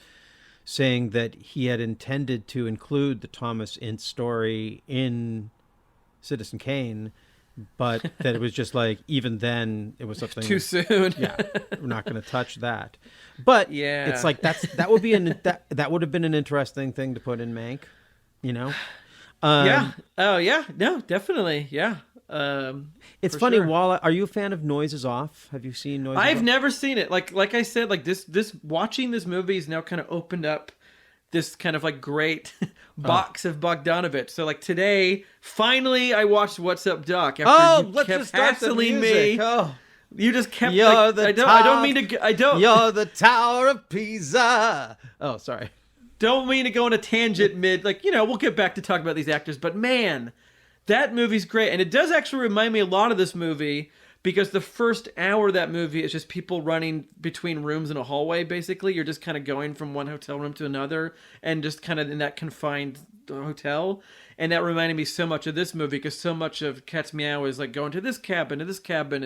saying that he had intended to include the Thomas Ince story in Citizen Kane, but that it was just like, even then it was something too soon. Yeah, we're not going to touch that. But yeah, it's like that would have been an interesting thing to put in Mank, you know. Yeah. Oh yeah. No, definitely. Yeah. It's funny. Sure. Are you a fan of Noises Off? Have you seen Noises Off? I've never seen it. Like I said, like this watching this movie has now kind of opened up this kind of like great box of Bogdanovich. So like today, finally, I watched What's Up, Doc. After you let's kept just start the music. Me. Oh. You just kept. You're like, the I don't mean to. I don't. You're the Tower of Pisa. Oh, sorry. Don't mean to go on a tangent mid. Like, you know, we'll get back to talk about these actors, but man, that movie's great, and it does actually remind me a lot of this movie. Because the first hour of that movie is just people running between rooms in a hallway, basically. You're just kind of going from one hotel room to another and just kind of in that confined hotel. And that reminded me so much of this movie because so much of Cat's Meow is like going to this cabin, in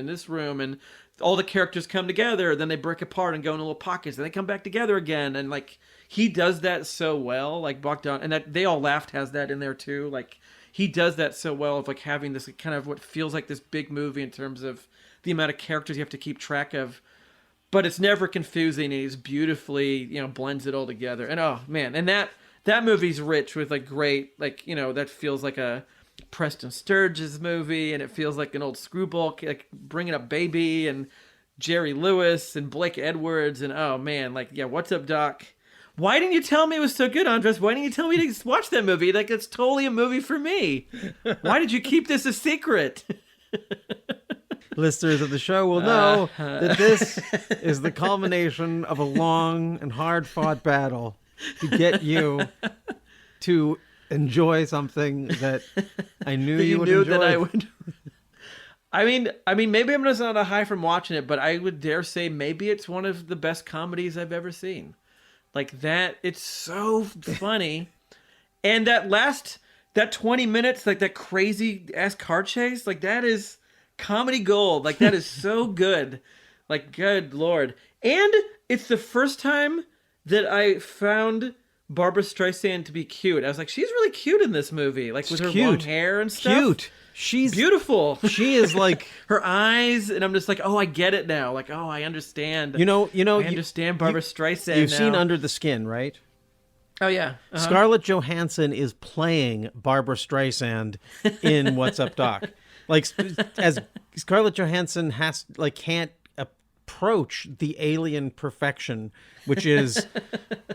this room, and all the characters come together. Then they break apart and go in little pockets, and they come back together again. And like he does that so well, like Bogdan, and that They All Laughed has that in there too. Like he does that so well of like having this kind of what feels like this big movie in terms of the amount of characters you have to keep track of, but it's never confusing, and he's beautifully, you know, blends it all together. And oh man, and that movie's rich with like great, like, you know, that feels like a Preston Sturges movie, and it feels like an old screwball, like Bringing Up Baby, and Jerry Lewis and Blake Edwards, and oh man, like yeah, What's Up, Doc? Why didn't you tell me it was so good, Andres? Why didn't you tell me to watch that movie? Like, it's totally a movie for me. Why did you keep this a secret? Listeners of the show will know that this is the culmination of a long and hard-fought battle to get you to enjoy something that I knew you would enjoy. That I would. I mean, maybe I'm just on a high from watching it, but I would dare say maybe it's one of the best comedies I've ever seen. Like that, it's so funny. And that 20 minutes, like that crazy ass car chase, like that is comedy gold. Like that is so good. Like, good Lord. And it's the first time that I found Barbra Streisand to be cute. I was like, she's really cute in this movie. Like with her long hair and stuff. Cute. She's beautiful. She is like her eyes, and I'm just like, oh, I get it now. Like, oh, I understand. You know, I understand Barbra Streisand. You've seen Under the Skin, right? Oh yeah. Uh-huh. Scarlett Johansson is playing Barbra Streisand in What's Up, Doc. Like, as Scarlett Johansson can't approach the alien perfection, which is,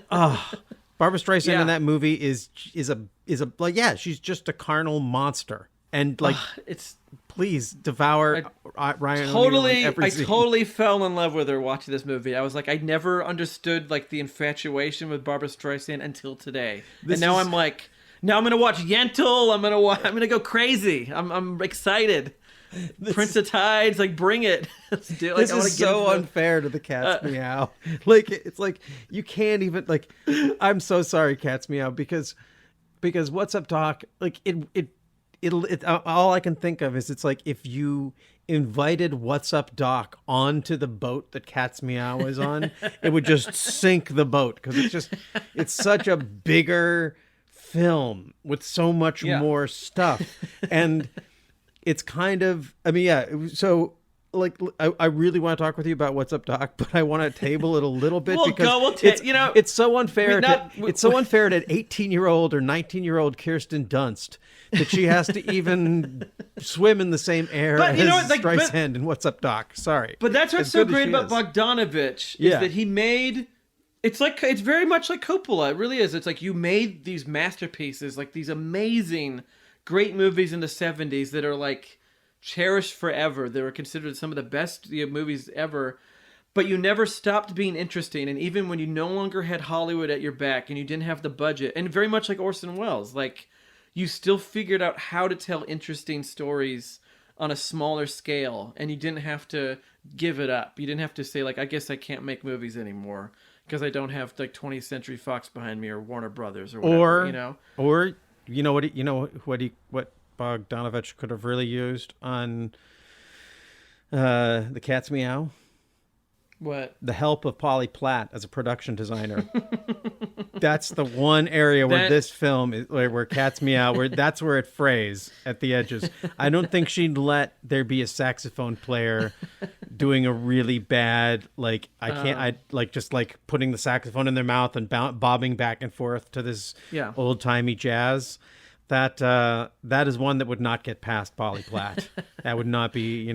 Barbra Streisand in that movie is a like, yeah, she's just a carnal monster. And like, it's please devour Ryan Totally, O'Neal in every I scene. totally fell in love with her watching this movie. I was like, I never understood like the infatuation with Barbra Streisand until today. And now I'm like, now I'm gonna watch Yentl. I'm gonna go crazy. I'm excited. Prince of Tides, like bring it. Let's do it. Like, This is so unfair to the Cat's Meow. Like it's like you can't even like. I'm so sorry, Cat's Meow, because What's Up Doc? Like it all I can think of is it's like if you invited What's Up Doc onto the boat that Cat's Meow is on, it would just sink the boat because it's such a bigger film with so much more stuff and. It's kind of, I mean, yeah. So, like, I really want to talk with you about What's Up, Doc, but I want to table it a little bit because it's so unfair. It's so unfair to 18-year-old or 19-year-old Kirsten Dunst that she has to even swim in the same air as Streisand in What's Up, Doc. Sorry, but that's what's so great about Bogdanovich is that he made. It's very much like Coppola. It really is. It's like you made these masterpieces, like these amazing. Great movies in the 70s that are like cherished forever. They were considered some of the best movies ever, but you never stopped being interesting. And even when you no longer had Hollywood at your back and you didn't have the budget, and very much like Orson Welles, like you still figured out how to tell interesting stories on a smaller scale, and you didn't have to give it up. You didn't have to say like, I guess I can't make movies anymore because I don't have like 20th Century Fox behind me or Warner Brothers or whatever, or You know what Bogdanovich could have really used on the Cat's Meow? What? The help of Polly Platt as a production designer. That's the one area where this film is where Cat's Meow, that's where it frays at the edges. I don't think she'd let there be a saxophone player doing a really bad just putting the saxophone in their mouth and bobbing back and forth to this old timey jazz. That is one that would not get past Polly Platt. That would not be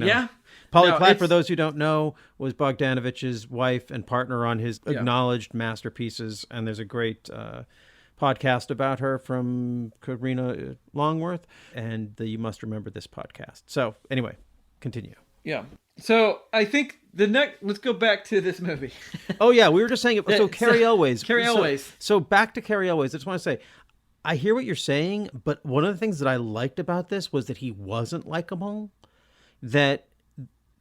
Polly Platt, for those who don't know, was Bogdanovich's wife and partner on his acknowledged masterpieces, and there's a great podcast about her from Karina Longworth, and You Must Remember This podcast. So anyway, continue. Yeah. So I think let's go back to this movie. Oh yeah, we were just saying it. So Cary Elwes. Cary Elwes. So back to Cary Elwes. I just want to say, I hear what you're saying, but one of the things that I liked about this was that he wasn't likable. That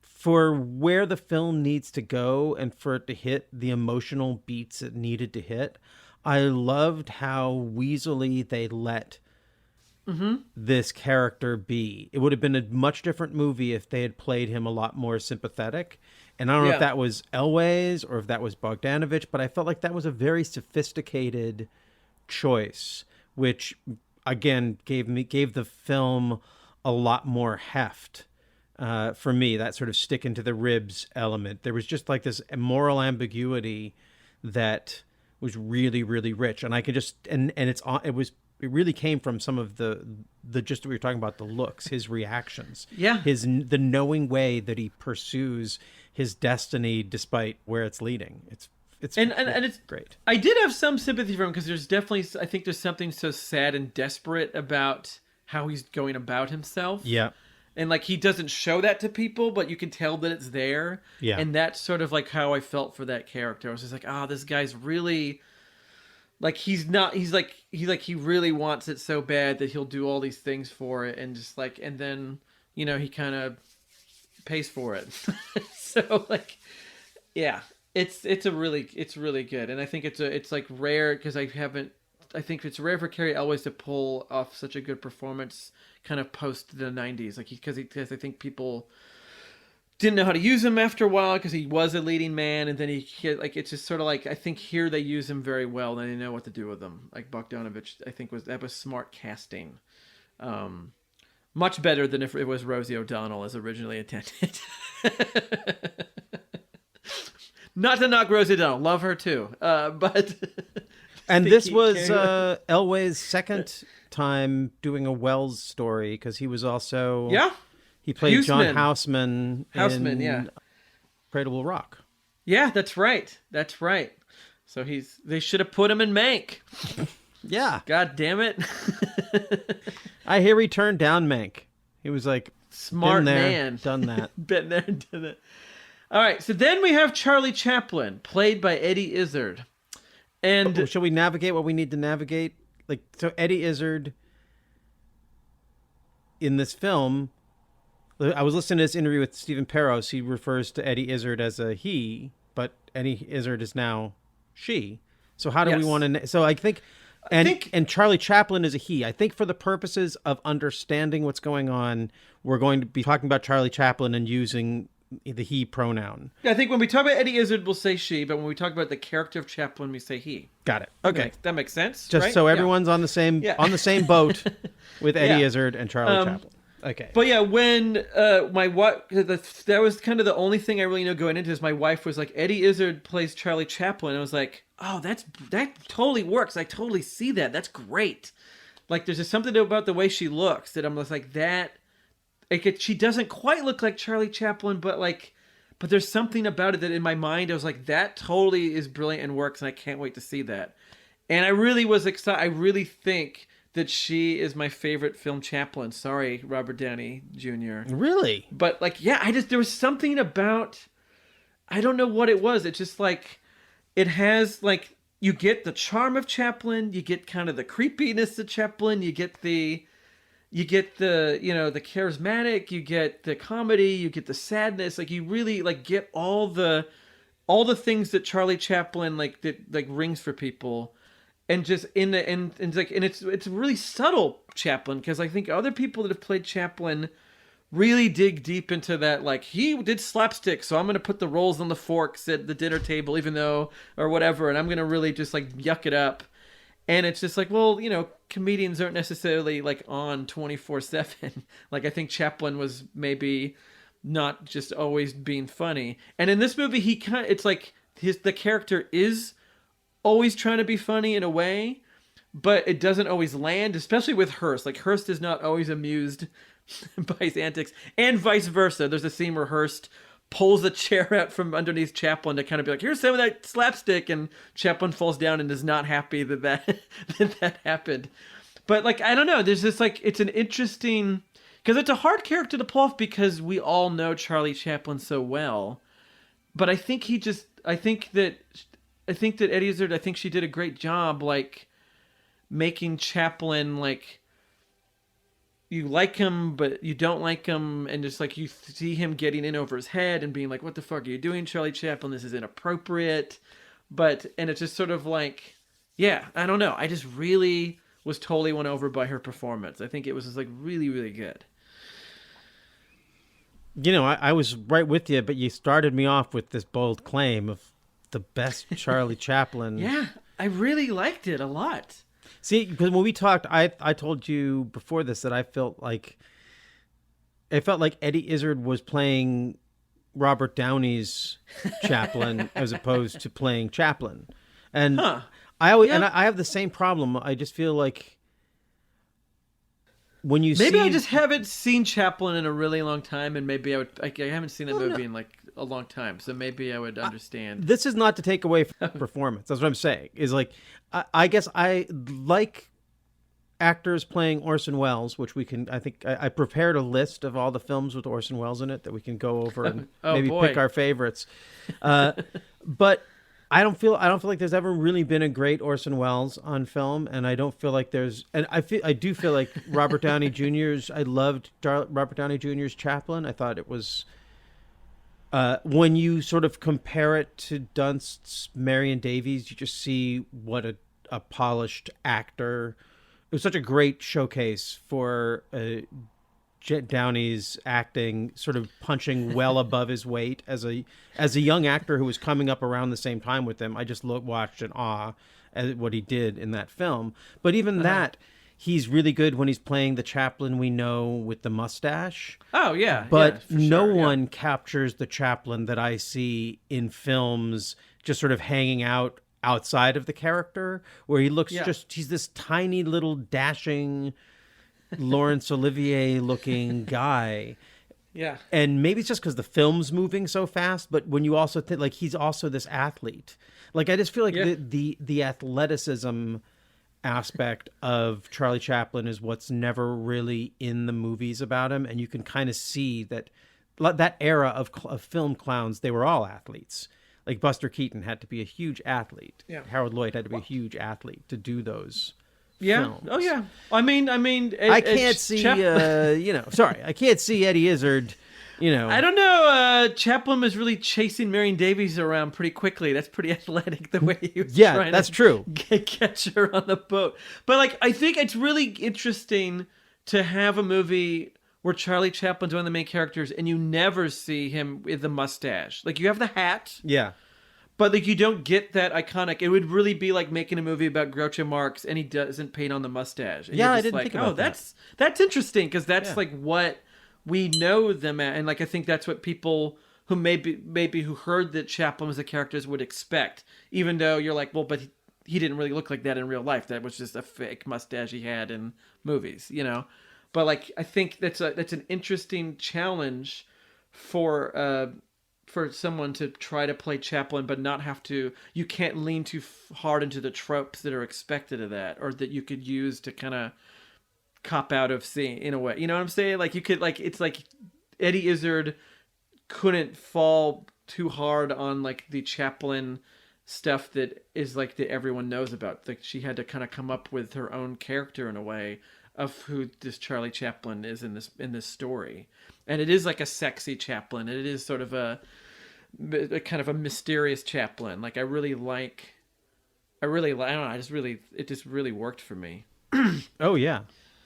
for where the film needs to go and for it to hit the emotional beats it needed to hit, I loved how weaselly they let this character be. It would have been a much different movie if they had played him a lot more sympathetic. And I don't know if that was Elwes or if that was Bogdanovich, but I felt like that was a very sophisticated choice, which again gave the film a lot more heft. For me, that sort of stick into the ribs element. There was just like this moral ambiguity that was really, really rich. And I could just, it really came from some of the just what we were talking about, the looks, his reactions, the knowing way that he pursues his destiny despite where it's leading. It's great. I did have some sympathy for him because I think there's something so sad and desperate about how he's going about himself. Yeah. And like he doesn't show that to people, but you can tell that it's there. Yeah. And that's sort of like how I felt for that character. I was just like, this guy's really like he really wants it so bad that he'll do all these things for it, and just like, and then he kind of pays for it. So like, yeah, it's really good, and I think it's like rare because I think it's rare for Cary Elwes to pull off such a good performance kind of post the 90s, like because I think people didn't know how to use him after a while because he was a leading man, and then he it's just sort of like, I think here they use him very well and they know what to do with him. Like Bogdanovich, I think was smart casting, much better than if it was Rosie O'Donnell as originally intended. Not to knock Rosie O'Donnell, love her too, but. And this was Elwes' second time doing a Welles story, because he was also he played John Houseman in Cradle Will Rock. Yeah, that's right. So they should have put him in Mank. Yeah. God damn it. I hear he turned down Mank. He was like, Smart Been there, man. done that. Been there, done that. All right, so then we have Charlie Chaplin, played by Eddie Izzard. And shall we navigate what we need to navigate? Like, so Eddie Izzard in this film, I was listening to this interview with Stephen Peros. He refers to Eddie Izzard as a he, but Eddie Izzard is now she. So how do we want to? So I think, and Charlie Chaplin is a he. I think for the purposes of understanding what's going on, we're going to be talking about Charlie Chaplin and using the he pronoun. Yeah, I think when we talk about Eddie Izzard, we'll say she, but when we talk about the character of Chaplin, we say he. Got it. Okay, that makes sense. Just right? so everyone's on the same boat with Eddie Izzard and Charlie Chaplin. Okay. But yeah, when my wife, that was kind of the only thing I really know going into this. My wife was like, Eddie Izzard plays Charlie Chaplin. I was like, oh, that totally works. I totally see that. That's great. Like, there's just something about the way she looks that I'm just like that. She doesn't quite look like Charlie Chaplin, but there's something about it that in my mind I was like, that totally is brilliant and works, and I can't wait to see that. And I really was excited. I really think that she is my favorite film Chaplin. Sorry, Robert Downey Jr. Really? But there was something about, I don't know what it was. It's just like, it has you get the charm of Chaplin, you get kind of the creepiness of Chaplin, you get the the charismatic, you get the comedy, you get the sadness. Like, you really get all the things that Charlie Chaplin rings for people. And just it's really subtle Chaplin, because I think other people that have played Chaplin really dig deep into that. Like, he did slapstick, so I'm going to put the rolls on the forks at the dinner table, even though, or whatever, and I'm going to really just yuck it up. And it's just comedians aren't necessarily on 24/7. I think Chaplin was maybe not just always being funny. And in this movie, the character is always trying to be funny in a way, but it doesn't always land, especially with Hearst. Hearst is not always amused by his antics, and vice versa. There's a scene where Hearst pulls a chair out from underneath Chaplin to kind of be like, here's some of that slapstick, and Chaplin falls down and is not happy that happened. But I don't know, there's this it's an interesting, because it's a hard character to pull off because we all know Charlie Chaplin so well. But I think that Eddie Izzard, I think she did a great job, making Chaplin, you like him, but you don't like him, and just, you see him getting in over his head and being like, what the fuck are you doing, Charlie Chaplin? This is inappropriate. And it's just sort of I don't know. I just really was totally won over by her performance. I think it was just, really, really good. I was right with you, but you started me off with this bold claim of the best Charlie Chaplin. Yeah, I really liked it a lot. See, because when we talked, I told you before this that I felt like Eddie Izzard was playing Robert Downey's Chaplin as opposed to playing Chaplin, and I have the same problem. I just feel like when you I just haven't seen Chaplin in a really long time, and maybe I haven't seen that movie in a long time, so maybe I would understand. This is not to take away from performance. That's what I'm saying. Is I guess I like actors playing Orson Welles, which we can. I think I prepared a list of all the films with Orson Welles in it that we can go over and pick our favorites. But I don't feel like there's ever really been a great Orson Welles on film, and I don't feel like there's. And I do feel like Robert Downey Jr.'s. I loved Robert Downey Jr.'s Chaplin. I thought it was. When you sort of compare it to Dunst's Marion Davies, you just see what a polished actor. It was such a great showcase for Downey's acting, sort of punching well above his weight as a young actor who was coming up around the same time with him. I just watched in awe at what he did in that film. But even that, he's really good when he's playing the Chaplin we know with the mustache. Oh, yeah. But no one captures the Chaplin that I see in films just sort of hanging out outside of the character, where he looks he's this tiny little dashing Laurence Olivier looking guy. Yeah. And maybe it's just because the film's moving so fast, but when you also think he's also this athlete. I just feel like the athleticism aspect of Charlie Chaplin is what's never really in the movies about him, and you can kind of see that era of film clowns, they were all athletes. Like Buster Keaton had to be a huge athlete. Yeah. Harold Lloyd had to be a huge athlete to do those. Yeah. Films. Oh yeah. I mean, I can't see. I can't see Eddie Izzard. I don't know. Chaplin was really chasing Marion Davies around pretty quickly. That's pretty athletic the way he was trying that's to true. catch her on the boat. But like, I think it's really interesting to have a movie where Charlie Chaplin's one of the main characters, and you never see him with the mustache. Like, you have the hat. Yeah. But like, you don't get that iconic. It would really be like making a movie about Groucho Marx, and he doesn't paint on the mustache. And I didn't think about that. That's interesting, because that's like what we know them at, and like I think that's what people who maybe who heard that Chaplin was the characters would expect. Even though you're like, well, but he didn't really look like that in real life. That was just a fake mustache he had in movies, But like, I think that's an interesting challenge for someone to try to play Chaplin, but not have to. You can't lean too hard into the tropes that are expected of that, or that you could use to kind of cop out of seeing, in a way. You know what I'm saying? Like, you could, like, it's like Eddie Izzard couldn't fall too hard on like the Chaplin stuff that is like that everyone knows about. Like, she had to kind of come up with her own character in a way of who this Charlie Chaplin is in this story. And it is like a sexy Chaplin. It is sort of a kind of a mysterious Chaplin. Like, I don't know, it just really worked for me. Oh yeah.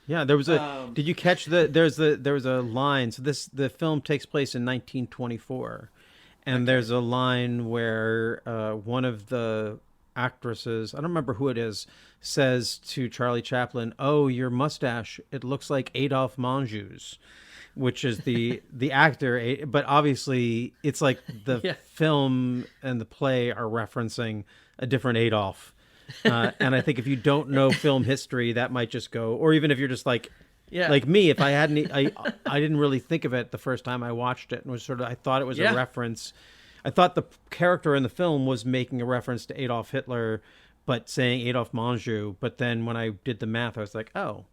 Yeah, there was a. Did you catch there was a line? So the film takes place in 1924, and there's a line where one of the actresses, I don't remember who it is, says to Charlie Chaplin, "Oh, your mustache, it looks like Adolphe Menjou's," which is the actor. But obviously, it's like the film and the play are referencing a different Adolphe. And I think if you don't know film history, that might just go, or even if you're just like me, if I hadn't, I didn't really think of it the first time I watched it, and was sort of, I thought it was a reference. I thought the character in the film was making a reference to Adolf Hitler, but saying Adolphe Menjou. But then when I did the math, I was like, oh,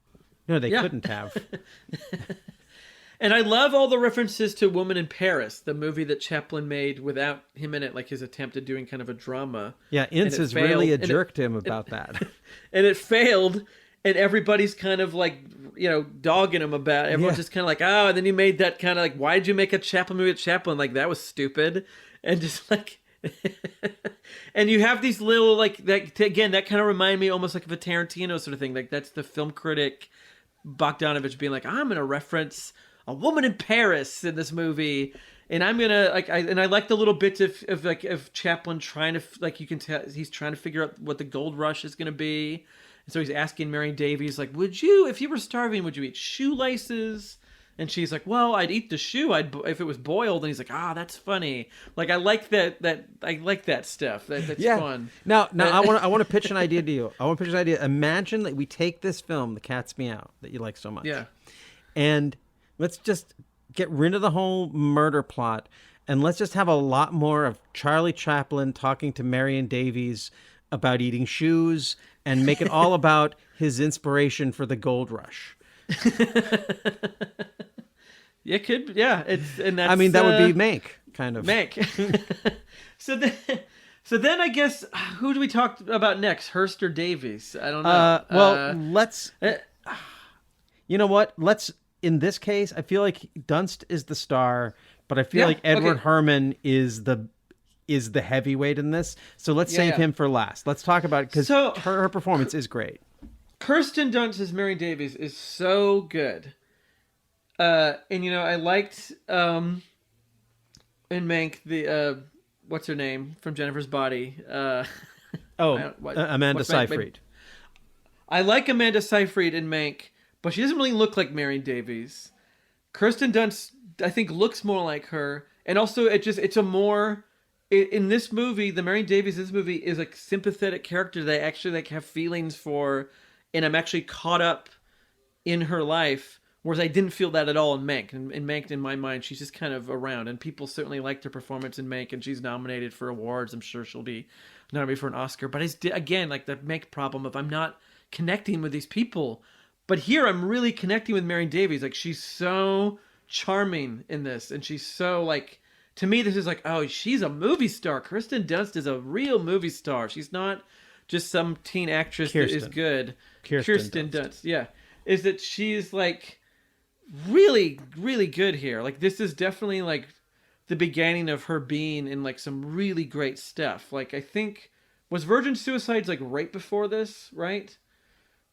no, they couldn't have. And I love all the references to Woman in Paris, the movie that Chaplin made without him in it, like his attempt at doing kind of a drama. Yeah, Ince is really a jerk to him about that. And it failed, and everybody's kind of like, dogging him about it. Everyone's just kind of like, oh, and then you made that kind of like, why did you make a Chaplin movie with Chaplin? Like, that was stupid. And just like, and you have these little, like, that again, that kind of remind me almost like of a Tarantino sort of thing. Like, that's the film critic Bogdanovich being like, I'm going to reference a woman in Paris in this movie, and I'm gonna I like the little bits of Chaplin trying to, like, you can tell he's trying to figure out what the gold rush is gonna be, and so he's asking Marion Davies, like, would you, if you were starving, would you eat shoelaces? And she's like, well, I'd eat the shoe if it was boiled. And he's like, that's funny. Like, I like that I like that stuff. That's fun. Now I want to pitch an idea to you. I want to pitch an idea. Imagine that we take this film, The Cat's Meow, that you like so much, and let's just get rid of the whole murder plot, and let's just have a lot more of Charlie Chaplin talking to Marion Davies about eating shoes, and make it all about his inspiration for the gold rush. It could, it's, and that's, I mean, that would be Mank, kind of. Mank. So then I guess, who do we talk about next? Hearst or Davies? I don't know. Let's. You know what? In this case, I feel like Dunst is the star, but I feel like Edward Herrmann is the heavyweight in this. So let's save him for last. Let's talk about it, because her performance is great. Kirsten Dunst as Marion Davies is so good. And I liked in Mank the what's her name from Jennifer's Body? Amanda Seyfried. I like Amanda Seyfried in Mank, but she doesn't really look like Marion Davies. Kirsten Dunst, I think, looks more like her, and also it's a more in this movie. The Marion Davies in this movie is a sympathetic character that I actually like have feelings for, and I'm actually caught up in her life. Whereas I didn't feel that at all in Mank. In Mank, in my mind, she's just kind of around, and people certainly liked her performance in Mank, and she's nominated for awards. I'm sure she'll be nominated for an Oscar. But it's, again, like the Mank problem of I'm not connecting with these people. But here I'm really connecting with Marion Davies. Like, she's so charming in this, and she's so like, to me this is like, oh, she's a movie star. Kirsten Dunst is a real movie star. She's not just some teen actress that is good. Kirsten Dunst, yeah, is that she's like really, really good here. Like, this is definitely like the beginning of her being in like some really great stuff. Like, I think, was Virgin Suicides like right before this, right?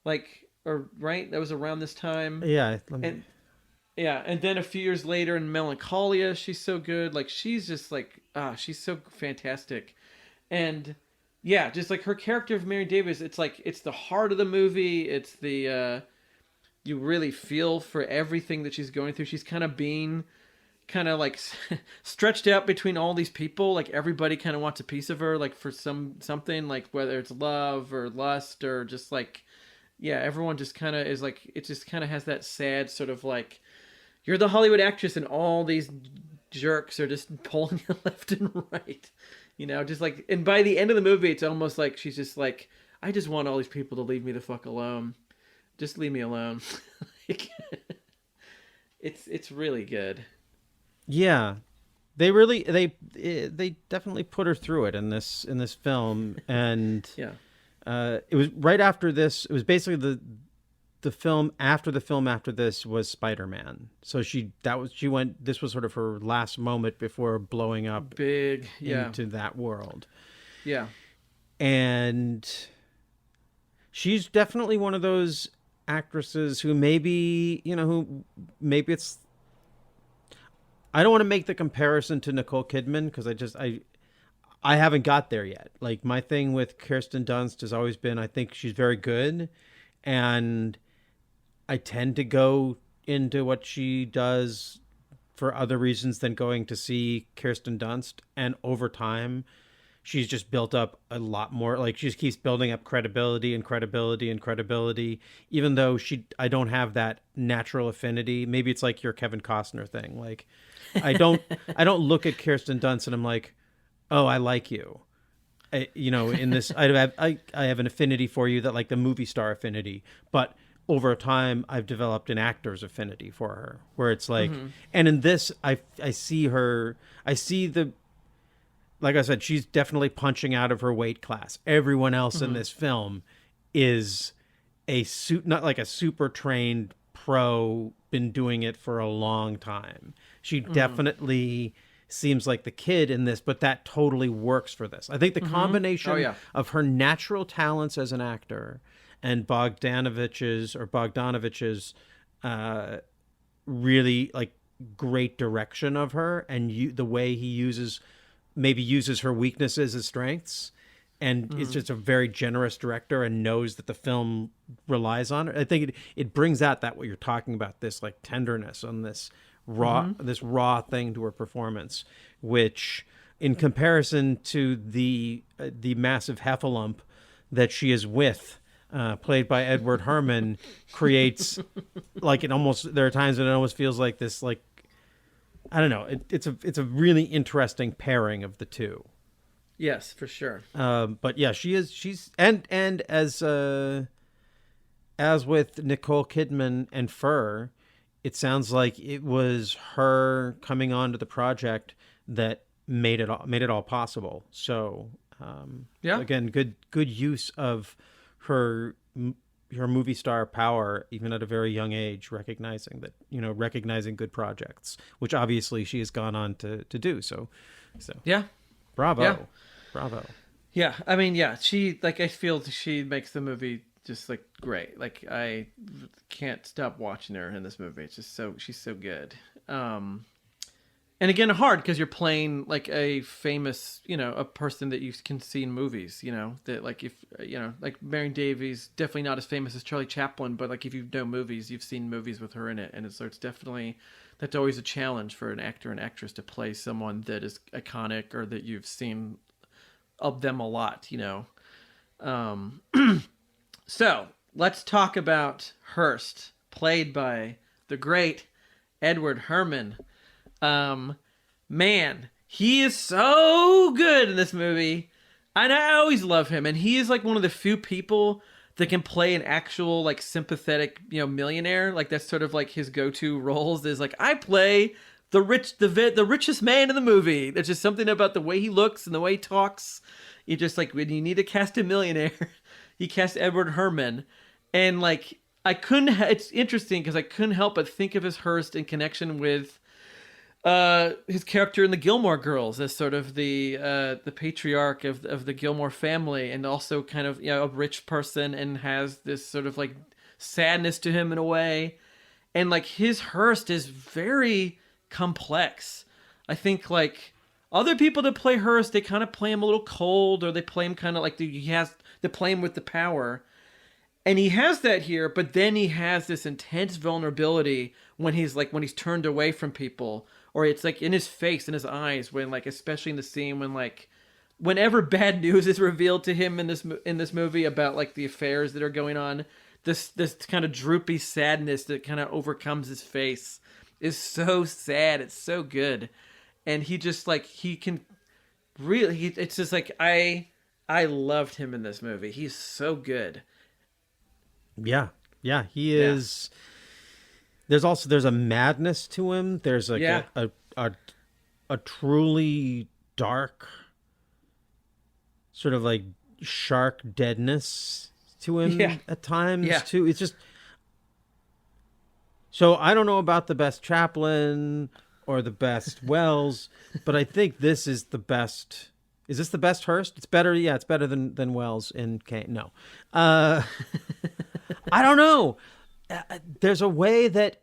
Like, or right? That was around this time. Yeah. And then a few years later in Melancholia, she's so good. Like, she's just like, she's so fantastic. And yeah, just like her character of Mary Davis, it's like, it's the heart of the movie. It's the, you really feel for everything that she's going through. She's kind of being like stretched out between all these people. Like, everybody kind of wants a piece of her, like for something, like whether it's love or lust or just like, yeah, everyone just kind of is like, it just kind of has that sad sort of like, you're the Hollywood actress and all these jerks are just pulling you left and right, you know, just like, and by the end of the movie, it's almost like she's just like, I just want all these people to leave me the fuck alone. Just leave me alone. Like, it's really good. Yeah, they definitely put her through it in this film, and yeah, it was right after this. It was basically the film after this was Spider-Man. So she went. This was sort of her last moment before blowing up big into that world. Yeah, and she's definitely one of those actresses who maybe it's. I don't want to make the comparison to Nicole Kidman because I haven't got there yet. Like, my thing with Kirsten Dunst has always been, I think she's very good, and I tend to go into what she does for other reasons than going to see Kirsten Dunst. And over time, she's just built up a lot more. Like, she just keeps building up credibility and credibility and credibility, even though I don't have that natural affinity. Maybe it's like your Kevin Costner thing. Like, I don't look at Kirsten Dunst and I'm like, oh, I like you. In this, I have an affinity for you, that like the movie star affinity, but over time I've developed an actor's affinity for her, where it's like, and in this, I see like I said, she's definitely punching out of her weight class. Everyone else in this film is not like a super trained pro, been doing it for a long time. She definitely seems like the kid in this, but that totally works for this. I think the combination of her natural talents as an actor and Bogdanovich's really like great direction of her, and the way he uses her weaknesses as strengths, and is just a very generous director and knows that the film relies on it. I think it brings out that what you're talking about, this like tenderness on this raw thing to her performance, which in comparison to the massive heffalump that she is with, played by Edward Herrmann, creates like there are times when it almost feels like this, like, I don't know. It's a really interesting pairing of the two. Yes, for sure. But yeah, she's as with Nicole Kidman and Fur, it sounds like it was her coming onto the project that made it all possible. So again, good use of her movie star power, even at a very young age, recognizing good projects, which obviously she has gone on to do. So yeah, bravo. Yeah, I mean, yeah, I feel she makes the movie just like great. Like, I can't stop watching her in this movie. It's just she's so good. And again, hard because you're playing like a famous, a person that you can see in movies, that like, if, like Marion Davies, definitely not as famous as Charlie Chaplin, but like if you know movies, you've seen movies with her in it. And so it's definitely, that's always a challenge for an actor and actress to play someone that is iconic or that you've seen of them a lot, So let's talk about Hearst, played by the great Edward Herrmann. Man, he is so good in this movie. And I always love him. And he is like one of the few people that can play an actual like sympathetic, millionaire. Like that's sort of like his go-to roles is like, I play the richest man in the movie. There's just something about the way he looks and the way he talks. You just like, when you need to cast a millionaire, he cast Edward Herrmann. And like, it's interesting because I couldn't help but think of his Hearst in connection with his character in the Gilmore Girls as sort of the patriarch of the Gilmore family, and also kind of a rich person and has this sort of like sadness to him in a way. And like his Hearst is very complex. I think like other people that play Hearst, they kind of play him a little cold, or they play him kind of like they play him with the power. And he has that here, but then he has this intense vulnerability when he's turned away from people, or it's like in his face, in his eyes, when like, especially in the scene when like, whenever bad news is revealed to him in this movie about like the affairs that are going on, this kind of droopy sadness that kind of overcomes his face is so sad. It's so good. And he just like, he can really, it's just like, I loved him in this movie. He's so good. Yeah, he is. There's a madness to him. There's like a truly dark, sort of like shark deadness to him at times too. It's just, so I don't know about the best Chaplin or the best Welles, but I think this is the best. Is this the best Hearst? It's better. Yeah, it's better than Welles in Kane. No. I don't know. There's a way that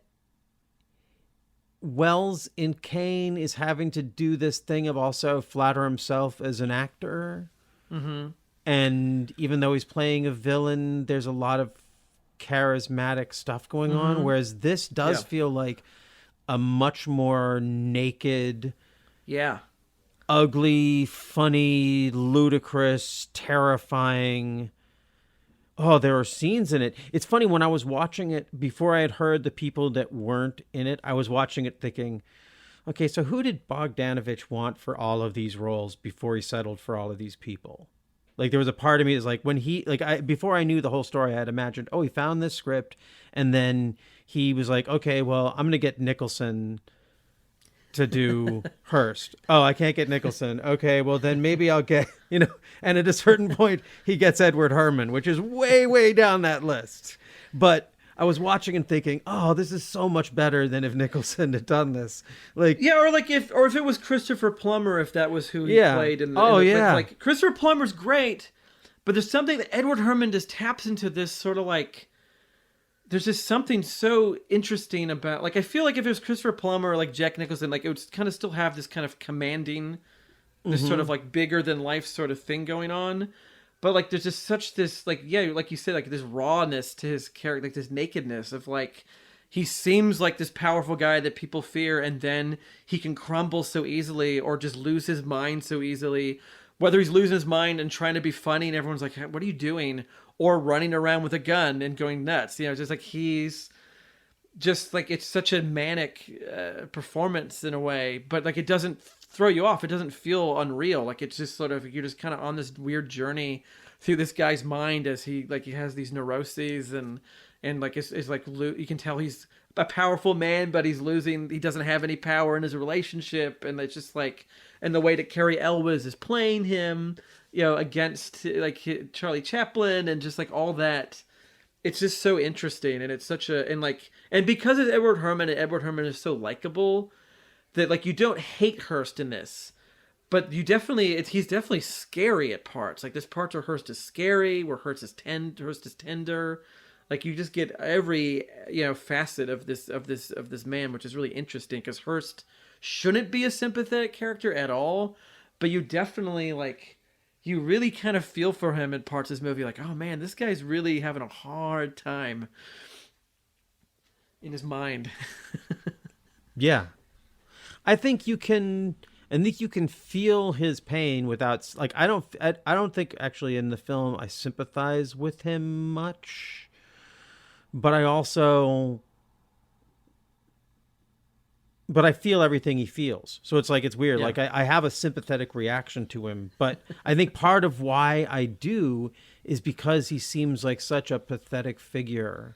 Welles in Kane is having to do this thing of also flatter himself as an actor. Mm-hmm. And even though he's playing a villain, there's a lot of charismatic stuff going on. Whereas this does feel like a much more naked, ugly, funny, ludicrous, terrifying. Oh, there are scenes in it. It's funny, when I was watching it, before I had heard the people that weren't in it, I was watching it thinking, okay, so who did Bogdanovich want for all of these roles before he settled for all of these people? Like, there was a part of me that's like, when he, like, before I knew the whole story, I had imagined, oh, he found this script, and then he was like, okay, well, I'm going to get Nicholson to do Hearst. Oh, I can't get Nicholson. Okay, well then maybe I'll get, and at a certain point he gets Edward Herrmann, which is way, way down that list. But I was watching and thinking, oh, this is so much better than if Nicholson had done this. Like, or if it was Christopher Plummer, if that was who he played in the like Christopher Plummer's great, but there's something that Edward Herrmann just taps into this sort of like, there's just something so interesting about, like, I feel like if it was Christopher Plummer or like Jack Nicholson, like it would kind of still have this kind of commanding, this sort of like bigger than life sort of thing going on. But like, there's just such this, like, like you said, like this rawness to his character, like this nakedness of like, he seems like this powerful guy that people fear, and then he can crumble so easily or just lose his mind so easily. Whether he's losing his mind and trying to be funny and everyone's like, what are you doing? Or running around with a gun and going nuts. Just like he's just like, it's such a manic performance in a way, but like it doesn't throw you off. It doesn't feel unreal. Like it's just sort of, you're just kind of on this weird journey through this guy's mind as he has these neuroses and like it's like, you can tell he's a powerful man, but he doesn't have any power in his relationship. And it's just like, and the way that Cary Elwes is playing him, against like Charlie Chaplin and just like all that. It's just so interesting. And it's such and because it's Edward Herrmann, and Edward Herrmann is so likable that like, you don't hate Hearst in this, but you he's definitely scary at parts. Like there's parts where Hearst is scary, where Hearst is tender. Like you just get every, facet of this man, which is really interesting because Hearst shouldn't be a sympathetic character at all, but you definitely you really kind of feel for him in parts of this movie. Like, oh man, this guy's really having a hard time in his mind. Yeah. I think you can feel his pain without, like, I don't think actually in the film I sympathize with him much, but I feel everything he feels. So it's like, it's weird. Yeah. Like I have a sympathetic reaction to him, but I think part of why I do is because he seems like such a pathetic figure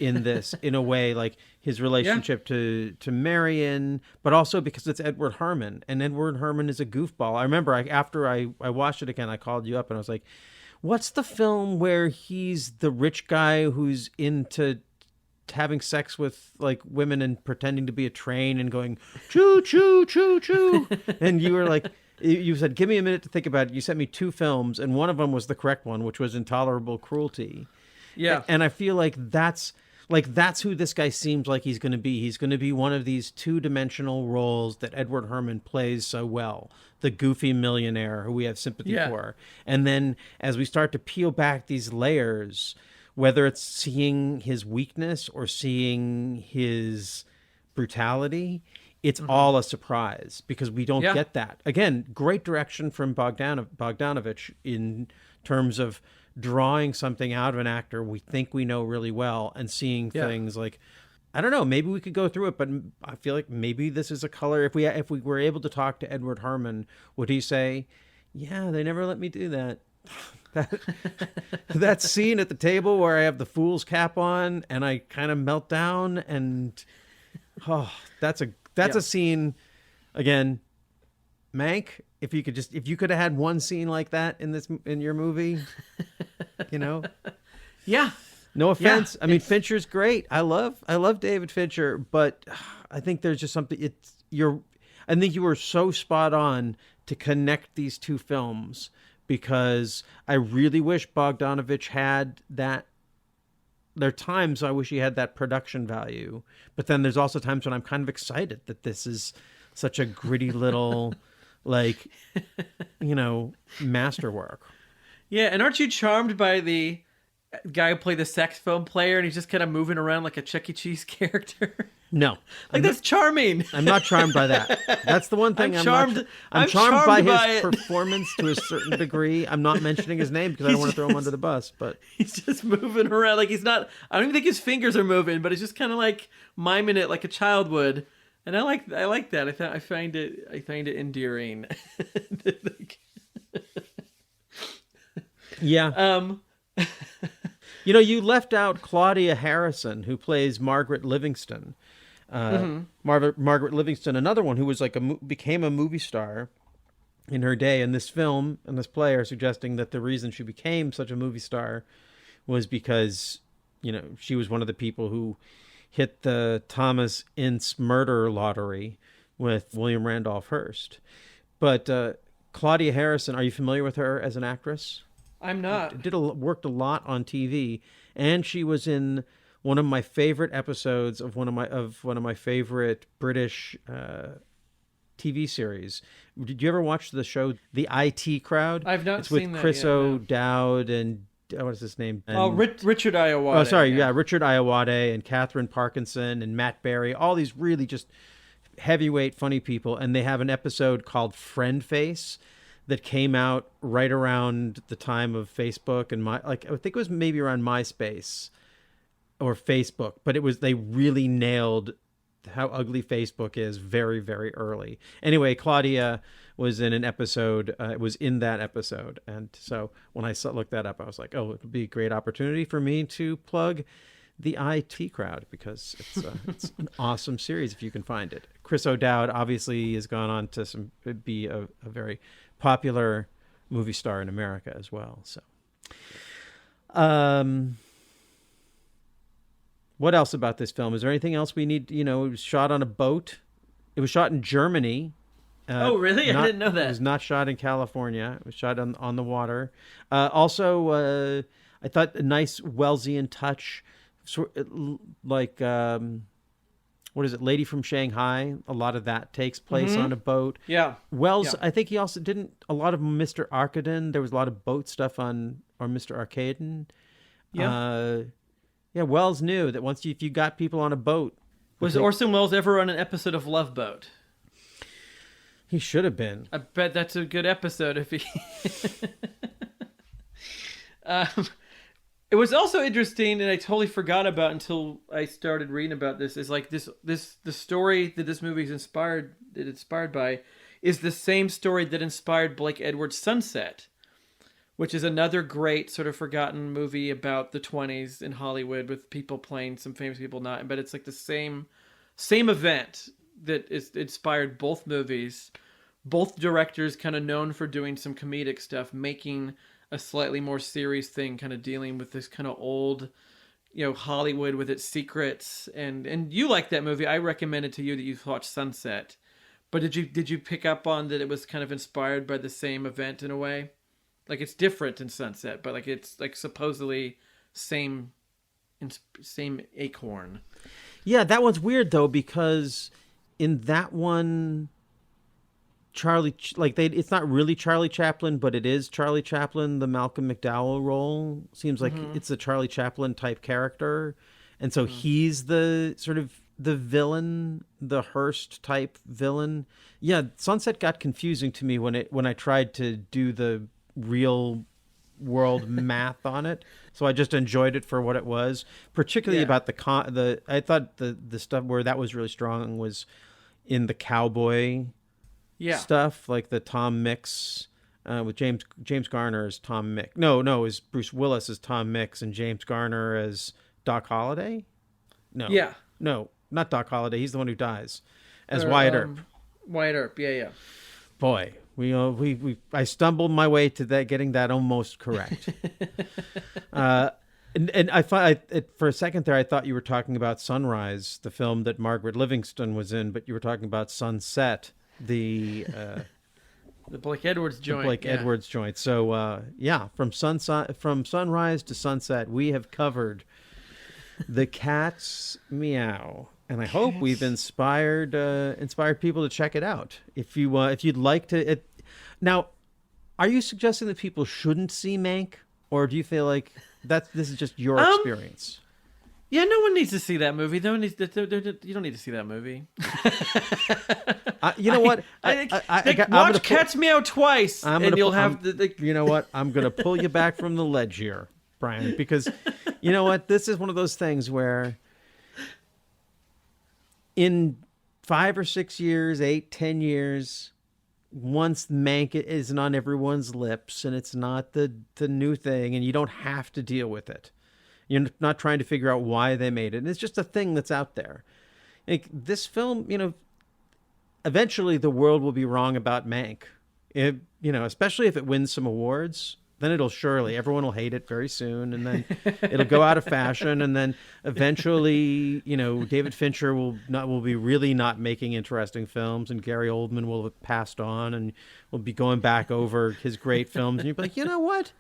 in this, in a way, like his relationship to Marion, but also because it's Edward Herrmann, and Edward Herrmann is a goofball. I remember after I watched it again, I called you up and I was like, what's the film where he's the rich guy who's into having sex with like women and pretending to be a train and going choo choo choo choo? And you were like, you said, give me a minute to think about it. You sent me 2 films, and one of them was the correct one, which was Intolerable Cruelty. Yeah. And I feel like that's who this guy seems like he's going to be. He's going to be one of these 2-dimensional roles that Edward Herrmann plays so well. The goofy millionaire who we have sympathy for. And then as we start to peel back these layers, whether it's seeing his weakness or seeing his brutality, it's all a surprise because we don't get that. Again, great direction from Bogdanovich in terms of drawing something out of an actor we think we know really well and seeing things like, I don't know, maybe we could go through it, but I feel like maybe this is a color. If we were able to talk to Edward Herrmann, would he say, yeah, they never let me do that? That scene at the table where I have the fool's cap on and I kind of melt down, and that's a scene. Again, Mank, if you could have had one scene like that in your movie, you know. No offense. I mean, Fincher's great. I love David Fincher, but I think there's just something. I think you were so spot on to connect these 2 films, because I really wish Bogdanovich had that. There are times I wish he had that production value, but then there's also times when I'm kind of excited that this is such a gritty little, like, you know, masterwork. Yeah, and aren't you charmed by the guy who played the saxophone player and he's just kind of moving around like a Chuck E. Cheese character? No. That's charming. I'm not charmed by that. That's the one thing I'm charmed by his performance to a certain degree. I'm not mentioning his name because I don't want to throw him under the bus, but he's just moving around like he's not. I don't even think his fingers are moving, but he's just kind of like miming it like a child would. And I like that. I find it endearing. Yeah. You know, you left out Claudia Harrison, who plays Margaret Livingston. Margaret Livingston, another one who was like became a movie star in her day. And this film and this play are suggesting that the reason she became such a movie star was because, you know, she was one of the people who hit the Thomas Ince murder lottery with William Randolph Hearst. But Claudia Harrison, are you familiar with her as an actress? I'm not. Worked a lot on TV, and she was in one of my favorite episodes of one of my favorite British TV series. Did you ever watch the show The IT Crowd? I've not seen that. It's with Chris O'Dowd and what's his name? Richard Iowade. Oh, sorry, Richard Iowade and Catherine Parkinson and Matt Berry. All these really just heavyweight funny people, and they have an episode called Friend Face that came out right around the time of Facebook and I think it was maybe around MySpace or Facebook, but they really nailed how ugly Facebook is very, very early. Anyway, Claudia was in an episode, was in that episode. And so when I looked that up, I was like, oh, it would be a great opportunity for me to plug The IT Crowd, because it's an awesome series if you can find it. Chris O'Dowd obviously has gone on to be a very popular movie star in America as well. So, what else about this film? Is there anything else we need? You know, it was shot on a boat. It was shot in Germany. Oh, really? I didn't know that. It was not shot in California. It was shot on the water. Also, I thought a nice Wellesian touch, like what is it, Lady from Shanghai? A lot of that takes place on a boat. Yeah. Wells, I think he also didn't, a lot of Mr. Arkaden, there was a lot of boat stuff on Mr. Arkaden. Yeah. Wells knew that if you got people on a boat. Was Orson Welles ever on an episode of Love Boat? He should have been. I bet that's a good episode if he... It was also interesting, and I totally forgot about until I started reading about this, is like the story that this movie is inspired by is the same story that inspired Blake Edwards' Sunset, which is another great sort of forgotten movie about the 20s in Hollywood with people playing some famous people not, but it's like the same event that is inspired both movies. Both directors kind of known for doing some comedic stuff, making a slightly more serious thing, kind of dealing with this kind of old, Hollywood with its secrets. And you like that movie. I recommended to you that you watch Sunset. But did you pick up on that it was kind of inspired by the same event in a way? Like it's different in Sunset, but like it's like supposedly same acorn. Yeah, that one's weird though, because in that one, it's not really Charlie Chaplin, but it is Charlie Chaplin. The Malcolm McDowell role seems like it's a Charlie Chaplin type character, and so he's the sort of the villain, the Hearst type villain. Yeah, Sunset got confusing to me when I tried to do the real world math on it. So I just enjoyed it for what it was, particularly about I thought the stuff where that was really strong was in the cowboy stuff, like the Tom Mix with James Garner as Tom Mix. No, it was Bruce Willis as Tom Mix and James Garner as Doc Holliday. No, not Doc Holliday. He's the one who dies as Wyatt Earp. Wyatt Earp, yeah. Boy, I stumbled my way to that, getting that almost correct. And I thought for a second there, I thought you were talking about Sunrise, the film that Margaret Livingston was in, but you were talking about Sunset, the Blake Edwards joint. Edwards joint. So from Sunrise to Sunset, we have covered the Cat's Meow. And I hope we've inspired people to check it out. If you'd like to, now, are you suggesting that people shouldn't see Mank, or do you feel like this is just your experience? Yeah, no one needs to see that movie. You don't need to see that movie. You know what? Watch Cat's Meow twice, and you'll have the. You know what? I'm going to pull you back from the ledge here, Bryan, because you know what? This is one of those things where, in 5 or 6 years, 8, 10 years, once Mank isn't on everyone's lips and it's not the new thing, and you don't have to deal with it. You're not trying to figure out why they made it. And it's just a thing that's out there. Like, this film, eventually the world will be wrong about Mank. Especially if it wins some awards. Then everyone will hate it very soon, and then it'll go out of fashion, and then eventually, David Fincher will be really not making interesting films, and Gary Oldman will have passed on, and will be going back over his great films, and you'll be like, you know what?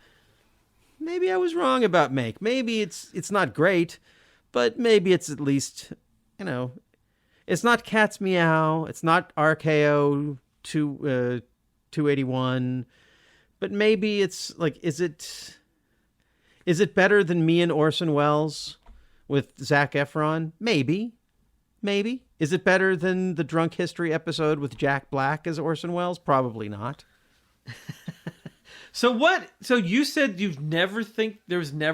Maybe I was wrong about Mank. Maybe it's not great, but maybe it's at least, it's not Cat's Meow, it's not RKO 281. But maybe it's like, is it better than Me and Orson Welles with Zac Efron? Maybe. Is it better than the Drunk History episode with Jack Black as Orson Welles? Probably not. So you said there's never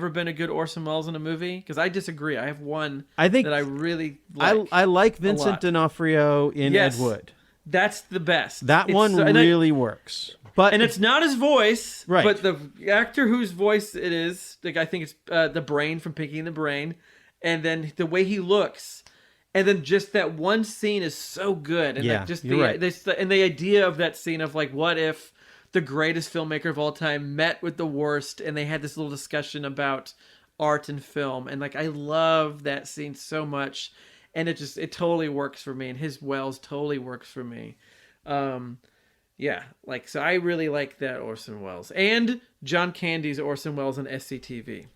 been a good Orson Welles in a movie? Because I disagree. I have one that I really like. I like Vincent D'Onofrio in Ed Wood. That's the best. That one really works. And it's not his voice, right? But the actor whose voice it is, like I think it's the Brain from Pinky and the Brain, and then the way he looks, and then just that one scene is so good, and the idea of that scene of like, what if the greatest filmmaker of all time met with the worst, and they had this little discussion about art and film, and like I love that scene so much, and it totally works for me, and his Welles totally works for me. So I really like that Orson Welles. And John Candy's Orson Welles on SCTV.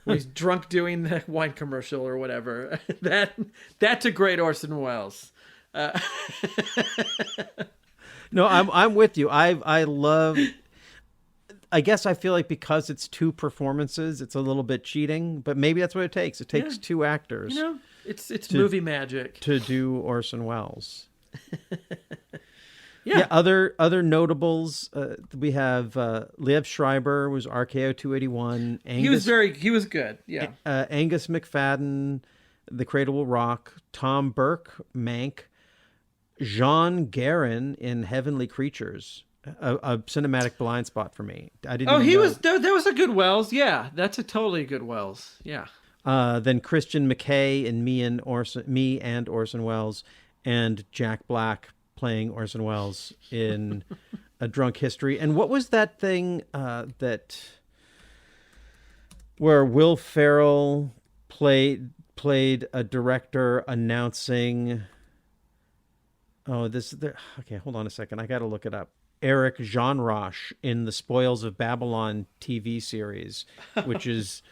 When he's drunk doing the wine commercial or whatever. That's a great Orson Welles. No, I'm with you. I love... I guess I feel like because it's two performances, it's a little bit cheating, but maybe that's what it takes. It takes two actors. It's movie magic. To do Orson Welles. Yeah. Other notables. We have Liev Schreiber was RKO 281. He was good. Yeah. Angus McFadden, The Cradle Will Rock. Tom Burke, Mank. Jean Guerin in Heavenly Creatures. a cinematic blind spot for me. I didn't. Oh, even he know. was. That was a good Welles. Yeah, that's a totally good Welles. Yeah. Then Christian McKay and me and Orson Welles, and Jack Black playing Orson Welles in A Drunk History. And what was that thing where Will Ferrell played a director announcing? Oh, okay. Hold on a second. I got to look it up. Eric Jean-Roche in the Spoils of Babylon TV series, which is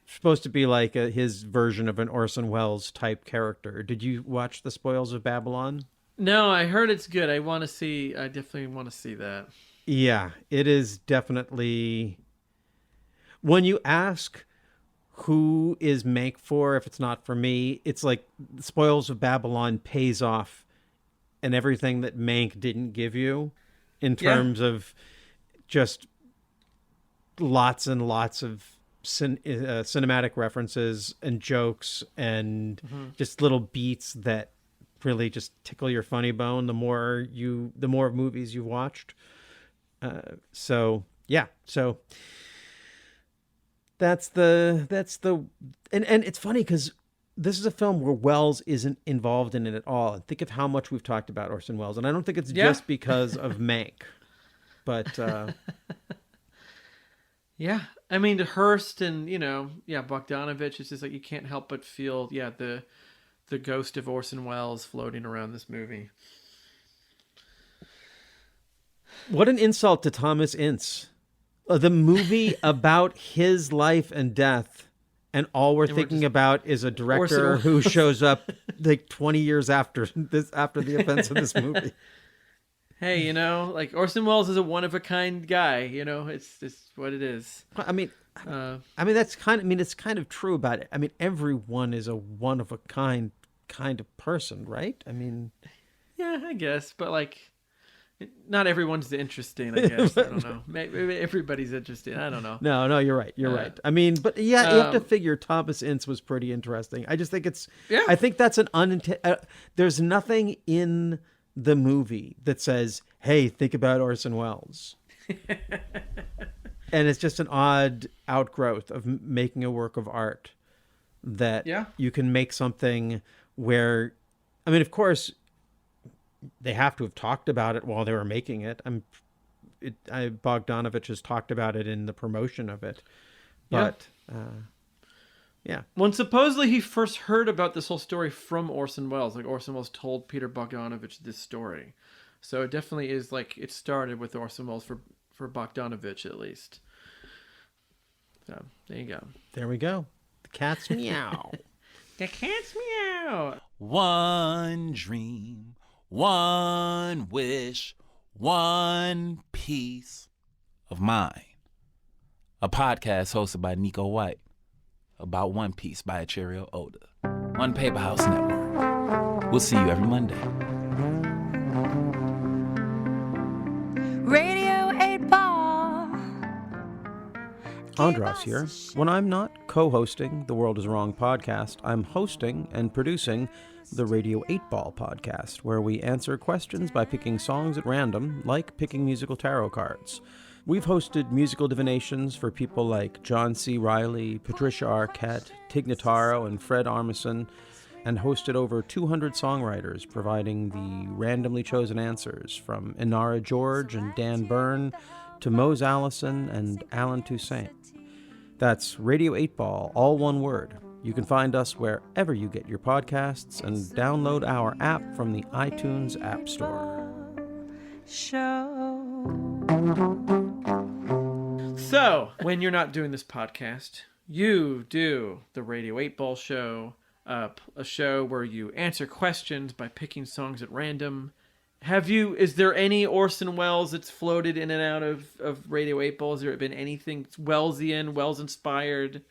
supposed to be like his version of an Orson Welles type character. Did you watch The Spoils of Babylon? No, I heard it's good. I definitely want to see that. Yeah, it is definitely. When you ask who is Mank for, if it's not for me, it's like The Spoils of Babylon pays off and everything that Mank didn't give you in terms of just lots and lots of cinematic references and jokes and just little beats that really just tickle your funny bone the more movies you've watched. So that's the and it's funny because this is a film where Welles isn't involved in it at all. And think of how much we've talked about Orson Welles. And I don't think it's just because of Mank. But yeah. I mean, Hearst and, Bogdanovich, it's just like you can't help but feel, the ghost of Orson Welles floating around this movie. What an insult to Thomas Ince. The movie about his life and death. And all we're thinking about is a director who shows up like 20 years after the events of this movie. Hey, like Orson Welles is a one-of-a-kind guy. It's what it is. I mean, it's kind of true about it. I mean, everyone is a one-of-a-kind kind of person, right? I mean, yeah, I guess, but like, not everyone's interesting, I guess. I don't know. Maybe everybody's interesting. I don't know. No, you're right. You're right. I mean, but yeah, you have to figure Thomas Ince was pretty interesting. I just think I think that's there's nothing in the movie that says, hey, think about Orson Welles. And it's just an odd outgrowth of making a work of art that you can make something where, I mean, of course, they have to have talked about it while they were making it. Bogdanovich has talked about it in the promotion of it. But, yeah. Well, and supposedly he first heard about this whole story from Orson Welles. Like, Orson Welles told Peter Bogdanovich this story. So it definitely is like it started with Orson Welles for Bogdanovich, at least. So, there you go. There we go. The cat's meow. The cat's meow. One dream. One wish, one piece of mind. A podcast hosted by Nico White about One Piece by Achirio Oda on Paper House Network. We'll see you every Monday. Radio 8 Ball. Andras here. When I'm not co-hosting the World is Wrong podcast, I'm hosting and producing the Radio 8 Ball podcast, where we answer questions by picking songs at random, like picking musical tarot cards. We've hosted musical divinations for people like John C. Reilly, Patricia Arquette, Tig Notaro, and Fred Armisen, and hosted over 200 songwriters, providing the randomly chosen answers from Inara George and Dan Byrne to Mose Allison and Alan Toussaint. That's Radio 8 Ball, all one word. You can find us wherever you get your podcasts and download our app from the iTunes App Store. So, when you're not doing this podcast, you do the Radio 8 Ball show, a show where you answer questions by picking songs at random. Is there any Orson Welles that's floated in and out of Radio 8 Ball? Has there been anything Wellesian, Welles-inspired?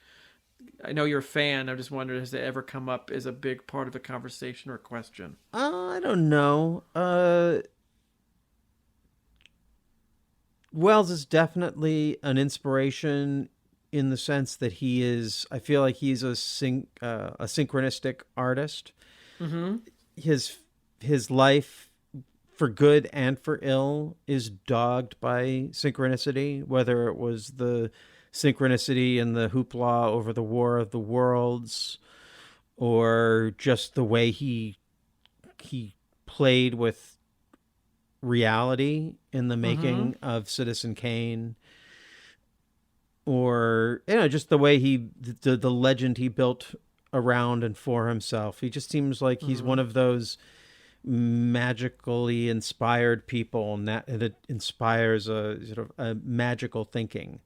I know you're a fan. I'm just wondering, has it ever come up as a big part of a conversation or a question? I don't know. Welles is definitely an inspiration in the sense that I feel like he's a synchronistic artist. Mm-hmm. His life for good and for ill, is dogged by synchronicity, whether it was the synchronicity in the hoopla over the War of the Worlds, or just the way he played with reality in the making of Citizen Kane, or just the way the legend he built around and for himself. He just seems like he's one of those magically inspired people, and that inspires a sort of a magical thinking.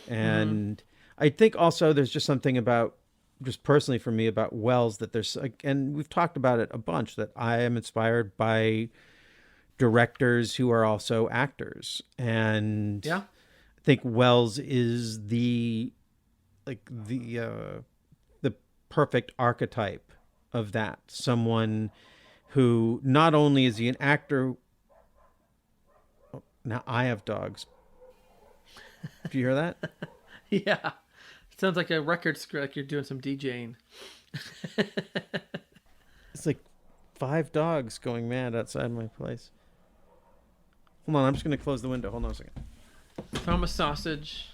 And I think also there's just something about, just personally for me, about Welles, that there's, and we've talked about it a bunch, that I am inspired by directors who are also actors. And I think Welles is the perfect archetype of that. Someone who not only is he an actor. Oh, now I have dogs. Do you hear that? Yeah. It sounds like a record scratch, like you're doing some DJing. It's like 5 dogs going mad outside my place. Hold on, I'm just going to close the window. Hold on a second. Throw him a sausage.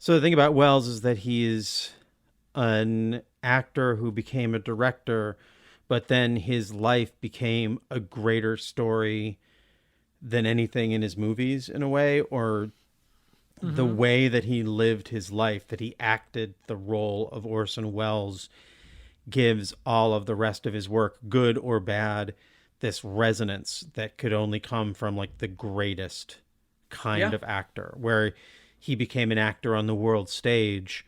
So the thing about Welles is that he is an actor who became a director, but then his life became a greater story than anything in his movies, in a way, or the way that he lived his life, that he acted the role of Orson Welles, gives all of the rest of his work, good or bad, this resonance that could only come from like the greatest kind of actor, where he became an actor on the world stage,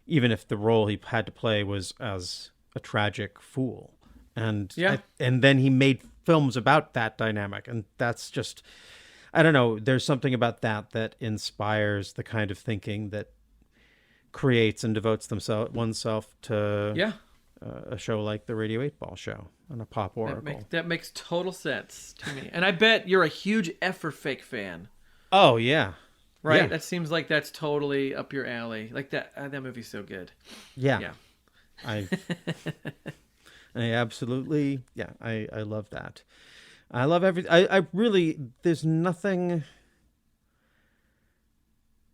even if the role he had to play was as a tragic fool. And and then he made films about that dynamic, and that's just, I don't know, there's something about that inspires the kind of thinking that creates and devotes oneself to a show like the Radio 8 Ball Show and a pop oracle. That makes total sense to me. And I bet you're a huge F for Fake fan. Oh, yeah. Right? Yeah. That seems like that's totally up your alley. Like that movie's so good. Yeah. I absolutely, I love that. I love everything. I really, there's nothing,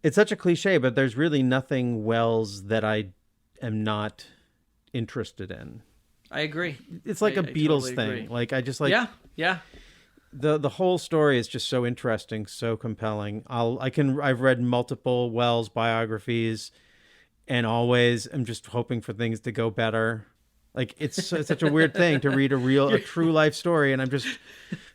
it's such a cliche, but there's really nothing Welles that I am not interested in. I agree. It's like a Beatles totally thing. agree. Like, I just like, yeah. The whole story is just so interesting, so compelling. I've read multiple Welles biographies, and always am just hoping for things to go better. Like, it's such a weird thing to read a true life story, and I'm just,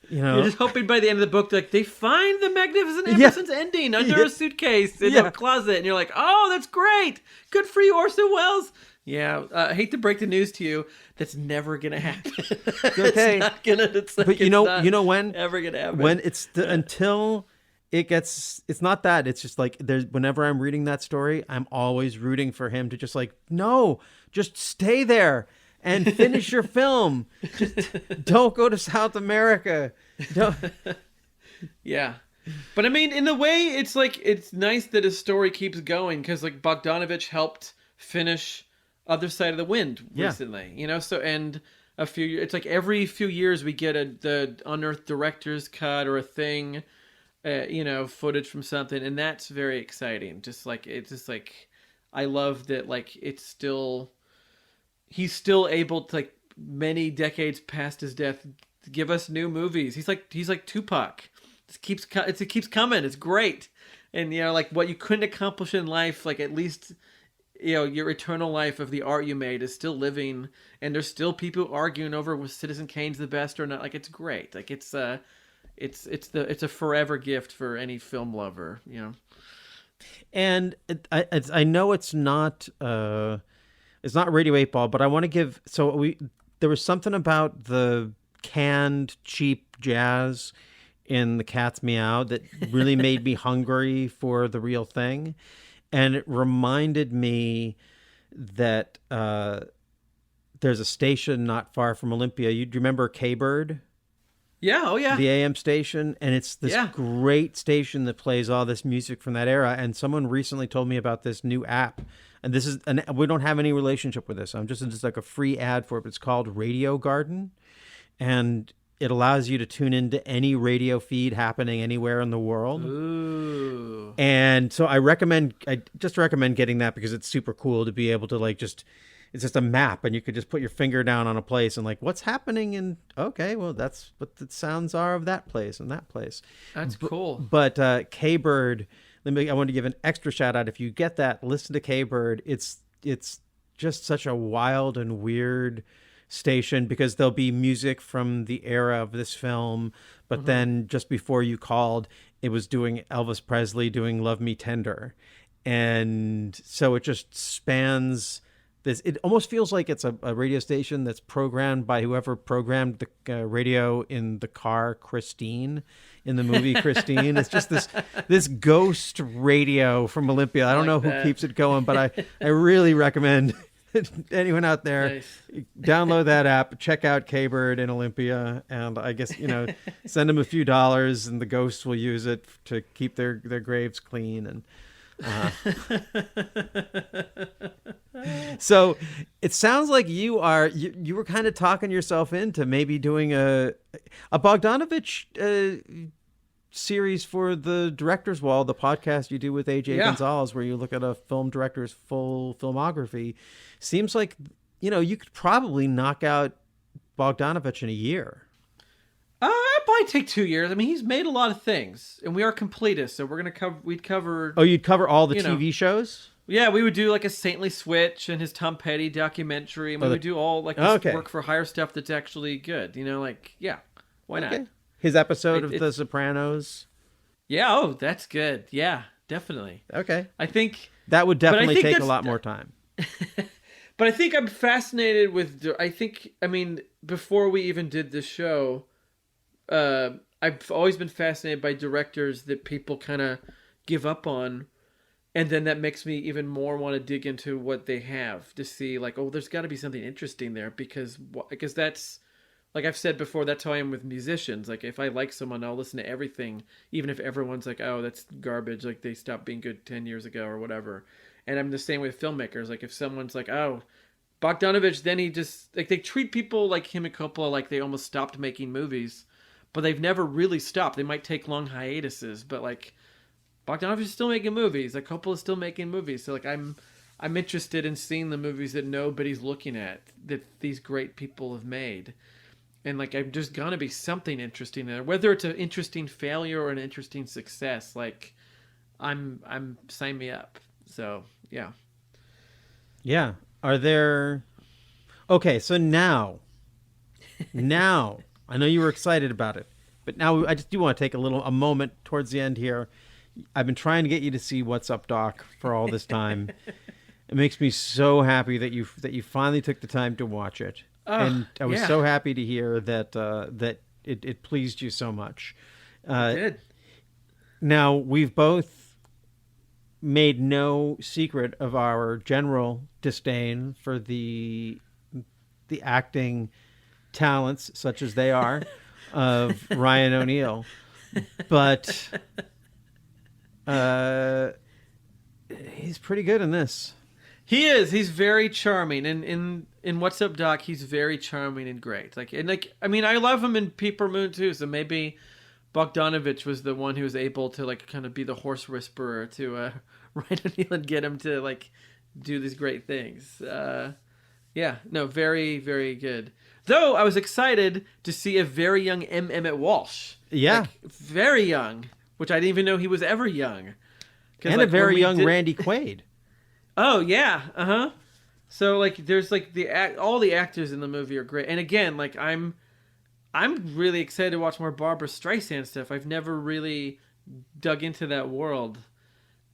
You're just hoping by the end of the book, like, they find the Magnificent Ambersons ending under a suitcase in a closet, and you're like, oh, that's great. Good for you, Orson Welles. Yeah, I hate to break the news to you. That's never gonna happen. Okay, but you know when ever gonna happen. When until it gets, it's not that. It's just like whenever I'm reading that story, I'm always rooting for him to just like, no, just stay there and finish your film. Just don't go to South America. Don't. Yeah. But I mean, in a way, it's like, it's nice that his story keeps going, because like Bogdanovich helped finish Other Side of the Wind recently, so, and it's like every few years we get the unearthed director's cut or a thing, footage from something, and that's very exciting. Just like, it's just like, I love that, like, he's still able to, like, many decades past his death, to give us new movies. He's like Tupac. It keeps coming. It's great. And, like, what you couldn't accomplish in life, like, at least, your eternal life of the art you made is still living, and there's still people arguing over was Citizen Kane's the best or not. Like, it's great. Like, it's a forever gift for any film lover, And I know it's not Radio 8 Ball, but I want to give, there was something about the canned cheap jazz in the Cat's Meow that really made me hungry for the real thing. And it reminded me that there's a station not far from Olympia. Do you remember K-Bird? Yeah, oh yeah. The AM station. And it's this great station that plays all this music from that era. And someone recently told me about this new app and this is, and we don't have any relationship with this. I'm just like a free ad for it. But it's called Radio Garden, and it allows you to tune into any radio feed happening anywhere in the world. Ooh. And so I just recommend getting that because it's super cool to be able to like it's just a map and you could just put your finger down on a place and like, what's happening in, okay, well, that's what the sounds are of that place and that place. That's cool. But K-Bird, I want to give an extra shout out. If you get that, listen to K-Bird. It's just such a wild and weird station because there'll be music from the era of this film, but then just before you called, it was doing Elvis Presley doing Love Me Tender. And so it just spans this. It almost feels like it's a radio station that's programmed by whoever programmed the radio in the car, Christine, in the movie Christine. It's just this ghost radio from Olympia. I don't know who keeps it going, but I really recommend anyone out there, download that app, check out K-Bird in Olympia, and I guess, send them a few dollars and the ghosts will use it to keep their graves clean. And so it sounds like you were kind of talking yourself into maybe doing a Bogdanovich series for the Director's Wall, the podcast you do with AJ Gonzalez, where you look at a film director's full filmography. Seems like, you could probably knock out Bogdanovich in a year. It might take 2 years. I mean, he's made a lot of things, and we are completists, so we'd cover... Oh, you'd cover all the TV shows? Yeah, we would do like a Saintly Switch and his Tom Petty documentary, and we would do all like this work for hire stuff that's actually good. Why not? His episode of The Sopranos? Yeah, that's good. Yeah, definitely. Okay. I think... That would definitely take a lot more time. But I think I'm fascinated with... before we even did this show, I've always been fascinated by directors that people kind of give up on. And then that makes me even more want to dig into what they have to see, like, oh, there's got to be something interesting there. Because that's... Like I've said before, that's how I am with musicians. Like, if I like someone, I'll listen to everything, even if everyone's like, oh, that's garbage, like they stopped being good 10 years ago or whatever. And I'm the same with filmmakers. Like, if someone's like, oh, Bogdanovich, then he just... Like, they treat people like him and Coppola like they almost stopped making movies, but they've never really stopped. They might take long hiatuses, but, like, Bogdanovich is still making movies. Like, Coppola's still making movies. So, like, I'm interested in seeing the movies that nobody's looking at, that these great people have made. And, like, I'm just gonna be something interesting there, whether it's an interesting failure or an interesting success. Like, I'm sign me up. So yeah. Are there? Okay, so now, I know you were excited about it, but now I just do want to take a moment towards the end here. I've been trying to get you to see What's Up, Doc, for all this time. It makes me so happy that you finally took the time to watch it. And I was so happy to hear that that it pleased you so much. It did. Now, we've both made no secret of our general disdain for the acting talents, such as they are, of Ryan O'Neal. But he's pretty good in this. He is. He's very charming, and in What's Up, Doc, he's very charming and great. I love him in Peeper Moon too. So maybe Bogdanovich was the one who was able to kind of be the horse whisperer to Ryan O'Neal and get him to do these great things. Very, very good. Though I was excited to see a very young M. Emmett Walsh. Yeah, very young, which I didn't even know he was ever young. And a very young Randy Quaid. Oh yeah, So there's all the actors in the movie are great, and again, I'm really excited to watch more Barbra Streisand stuff. I've never really dug into that world,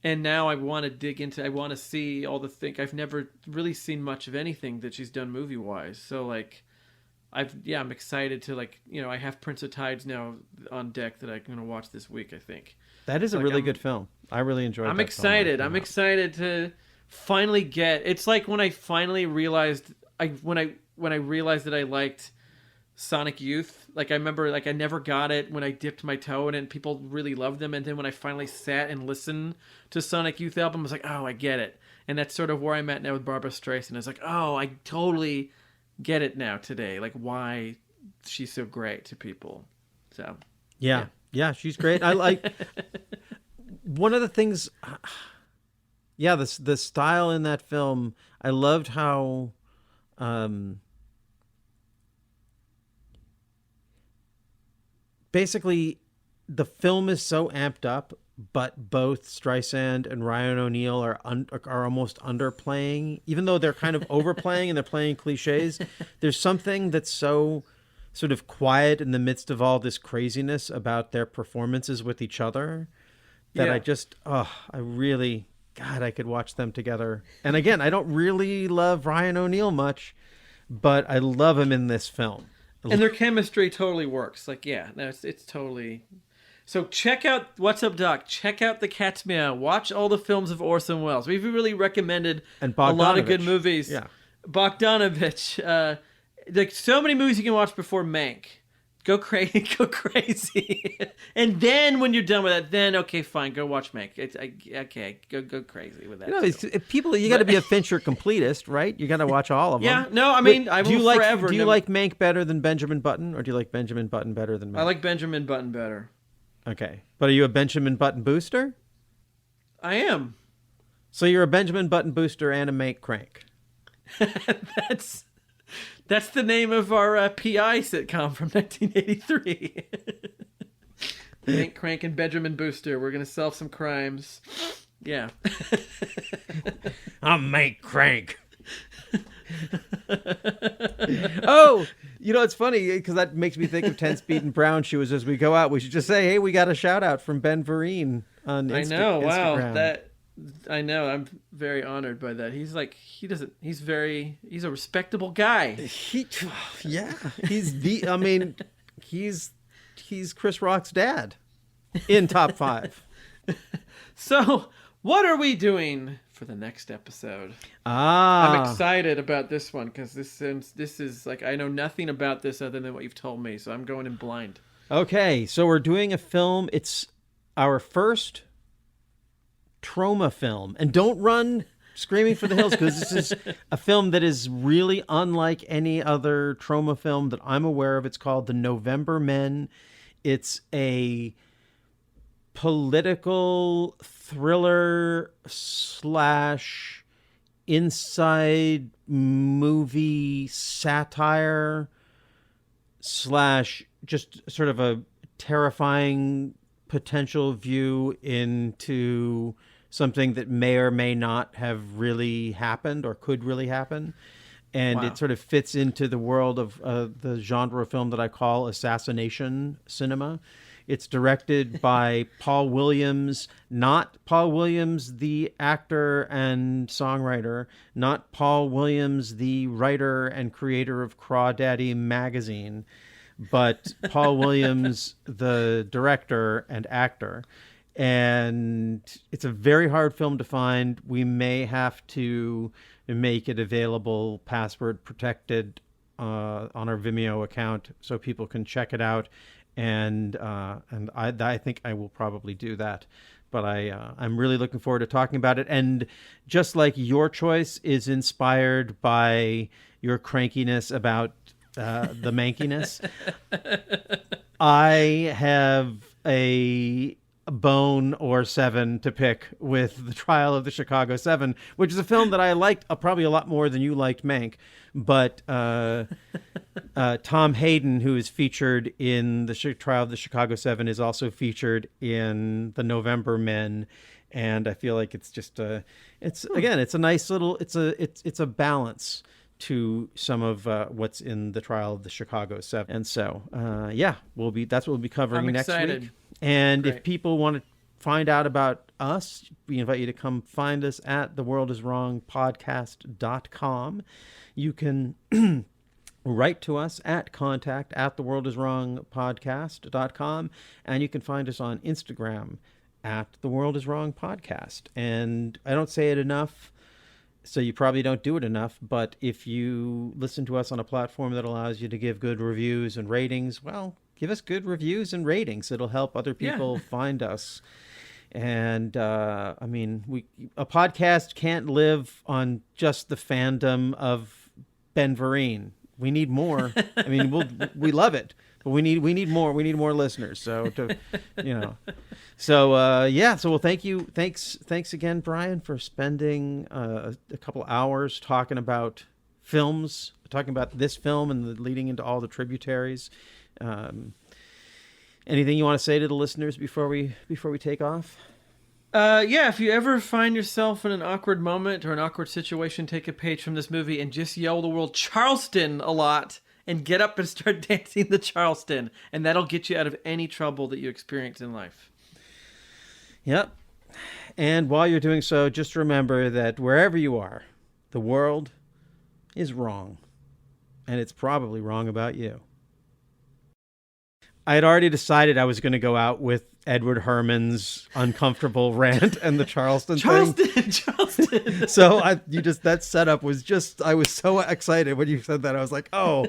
and now I want to dig into. I want to see all the things. I've never really seen much of anything that she's done movie wise. So I'm excited to I have Prince of Tides now on deck that I'm gonna watch this week. I think that is a really good film. I really enjoyed. I'm excited. I'm excited to finally get. It's like when I finally realized when I realized that I liked Sonic Youth. I remember I never got it when I dipped my toe in it and people really loved them, and then when I finally sat and listened to Sonic Youth album, I was like, oh, I get it. And that's sort of where I'm at now with Barbara Streisand. It's like, oh, I totally get it now today, like why she's so great to people. So yeah, she's great. I like one of the things. Yeah, the style in that film. I loved how. Basically, the film is so amped up, but both Streisand and Ryan O'Neal are almost underplaying, even though they're kind of overplaying and they're playing cliches. There's something that's so sort of quiet in the midst of all this craziness about their performances with each other that I really, God, I could watch them together. And again, I don't really love Ryan O'Neal much, but I love him in this film. And their chemistry totally works. Like, yeah, no, it's totally. So check out What's Up, Doc. Check out The Cat's Meow. Watch all the films of Orson Welles. We've really recommed a lot of good movies. Yeah, Bogdanovich. Like so many movies you can watch before Mank. Go crazy, go crazy, and then when you're done with that, then okay, fine, go watch Mank. Okay, go crazy with that. You got to be a Fincher completist, right? You got to watch all of them. Yeah, no, I mean, I will forever. Do you like Mank better than Benjamin Button, or do you like Benjamin Button better than Mank? I like Benjamin Button better. Okay, but are you a Benjamin Button booster? I am. So you're a Benjamin Button booster and a Mank crank. That's the name of our PI sitcom from 1983. Mank, Crank, and Benjamin Booster. We're going to solve some crimes. Yeah. I'm Mank Crank. Oh, it's funny because that makes me think of 10 Speed and Brown shoes. As we go out, we should just say, hey, we got a shout out from Ben Vereen on Instagram. Wow. I know. I'm very honored by that. He's like, he's a respectable guy. He's Chris Rock's dad in top 5. So what are we doing for the next episode? I'm excited about this one because this is like, I know nothing about this other than what you've told me. So I'm going in blind. Okay. So we're doing a film. It's our first trauma film, and don't run screaming for the hills because this is a film that is really unlike any other trauma film that I'm aware of. It's called The November Men. It's a political thriller / inside movie satire / just sort of a terrifying potential view into something that may or may not have really happened or could really happen. And It sort of fits into the world of the genre of film that I call assassination cinema. It's directed by Paul Williams, not Paul Williams, the actor and songwriter, not Paul Williams, the writer and creator of Crawdaddy magazine, but Paul Williams, the director and actor. And it's a very hard film to find. We may have to make it available password protected on our Vimeo account so people can check it out. And I think I will probably do that. But I'm really looking forward to talking about it. And just like your choice is inspired by your crankiness about the mankiness, I have a bone or 7 to pick with The Trial of the Chicago 7, which is a film that I liked probably a lot more than you liked Mank. But Tom Hayden, who is featured in the Trial of the Chicago 7, is also featured in The November Men. And I feel like it's just it's a nice little, it's a balance to some of what's in The Trial of the Chicago 7. And so, that's what we'll be covering next week. And Great. If people want to find out about us, we invite you to come find us at theworldiswrongpodcast.com. You can write to us at contact@theworldiswrongpodcast.com, and you can find us on Instagram at theworldiswrongpodcast. And I don't say it enough, so you probably don't do it enough, but if you listen to us on a platform that allows you to give good reviews and ratings, well, give us good reviews and ratings. It'll help other people find us. And a podcast can't live on just the fandom of Ben Vereen. We need more. I mean, we love it, but we need more. We need more listeners. So So well, thank you. Thanks again, Bryan, for spending a couple hours talking about films, talking about this film and leading into all the tributaries. Anything you want to say to the listeners before we take off? If you ever find yourself in an awkward moment or an awkward situation, take a page from this movie and just yell the word Charleston a lot and get up and start dancing the Charleston, and that'll get you out of any trouble that you experience in life. Yep. And while you're doing so, just remember that wherever you are, the world is wrong, and it's probably wrong about you. I had already decided I was going to go out with Edward Herrmann's uncomfortable rant and the Charleston thing. Charleston. So that setup was just, I was so excited when you said that. I was like, oh,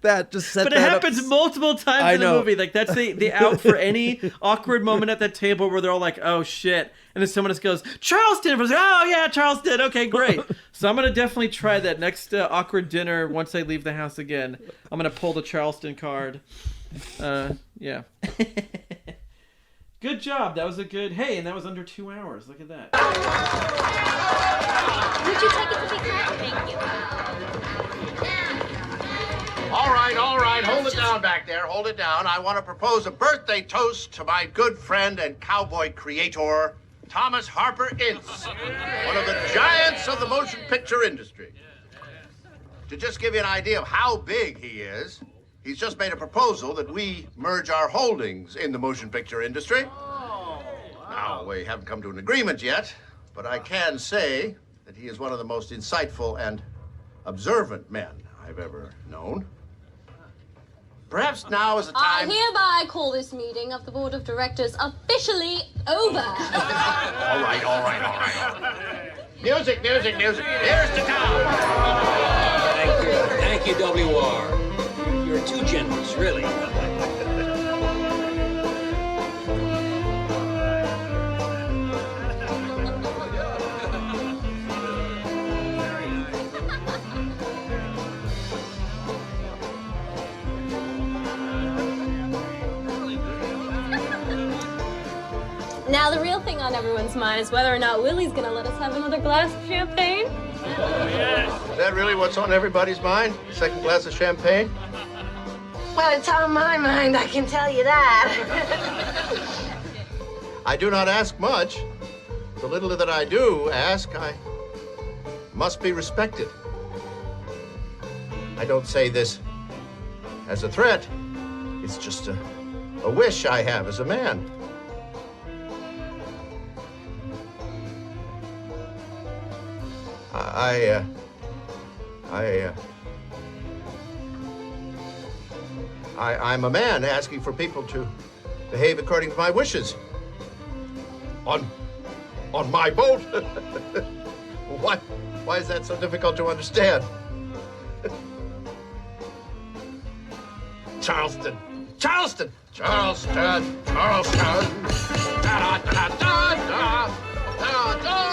that just set But that it up. happens multiple times in the movie. Like, that's the out for any awkward moment at that table where they're all like, oh shit. And then someone just goes, Charleston. Everyone's like, oh yeah, Charleston. Okay, great. So I'm going to definitely try that next awkward dinner once I leave the house again. I'm going to pull the Charleston card. Yeah. Good job. That was a good... Hey, and that was under 2 hours. Look at that. Would you take it to be cracked? Thank you. All right. Hold it down back there. Hold it down. I want to propose a birthday toast to my good friend and cowboy creator, Thomas Harper Ince, one of the giants of the motion picture industry. To just give you an idea of how big he is, he's just made a proposal that we merge our holdings in the motion picture industry. Now, we haven't come to an agreement yet, but I can say that he is one of the most insightful and observant men I've ever known. Perhaps now is the time... I hereby call this meeting of the Board of Directors officially over. All right. Music. Here's the town. Thank you, WR. You're too generous, really. Now the real thing on everyone's mind is whether or not Willie's gonna let us have another glass of champagne. Is that really what's on everybody's mind? Second glass of champagne? Well, it's on my mind, I can tell you that. I do not ask much. The little that I do ask, I must be respected. I don't say this as a threat. It's just a wish I have as a man. I'm a man asking for people to behave according to my wishes. On my boat? Why is that so difficult to understand? Charleston. Da da da da da da da da.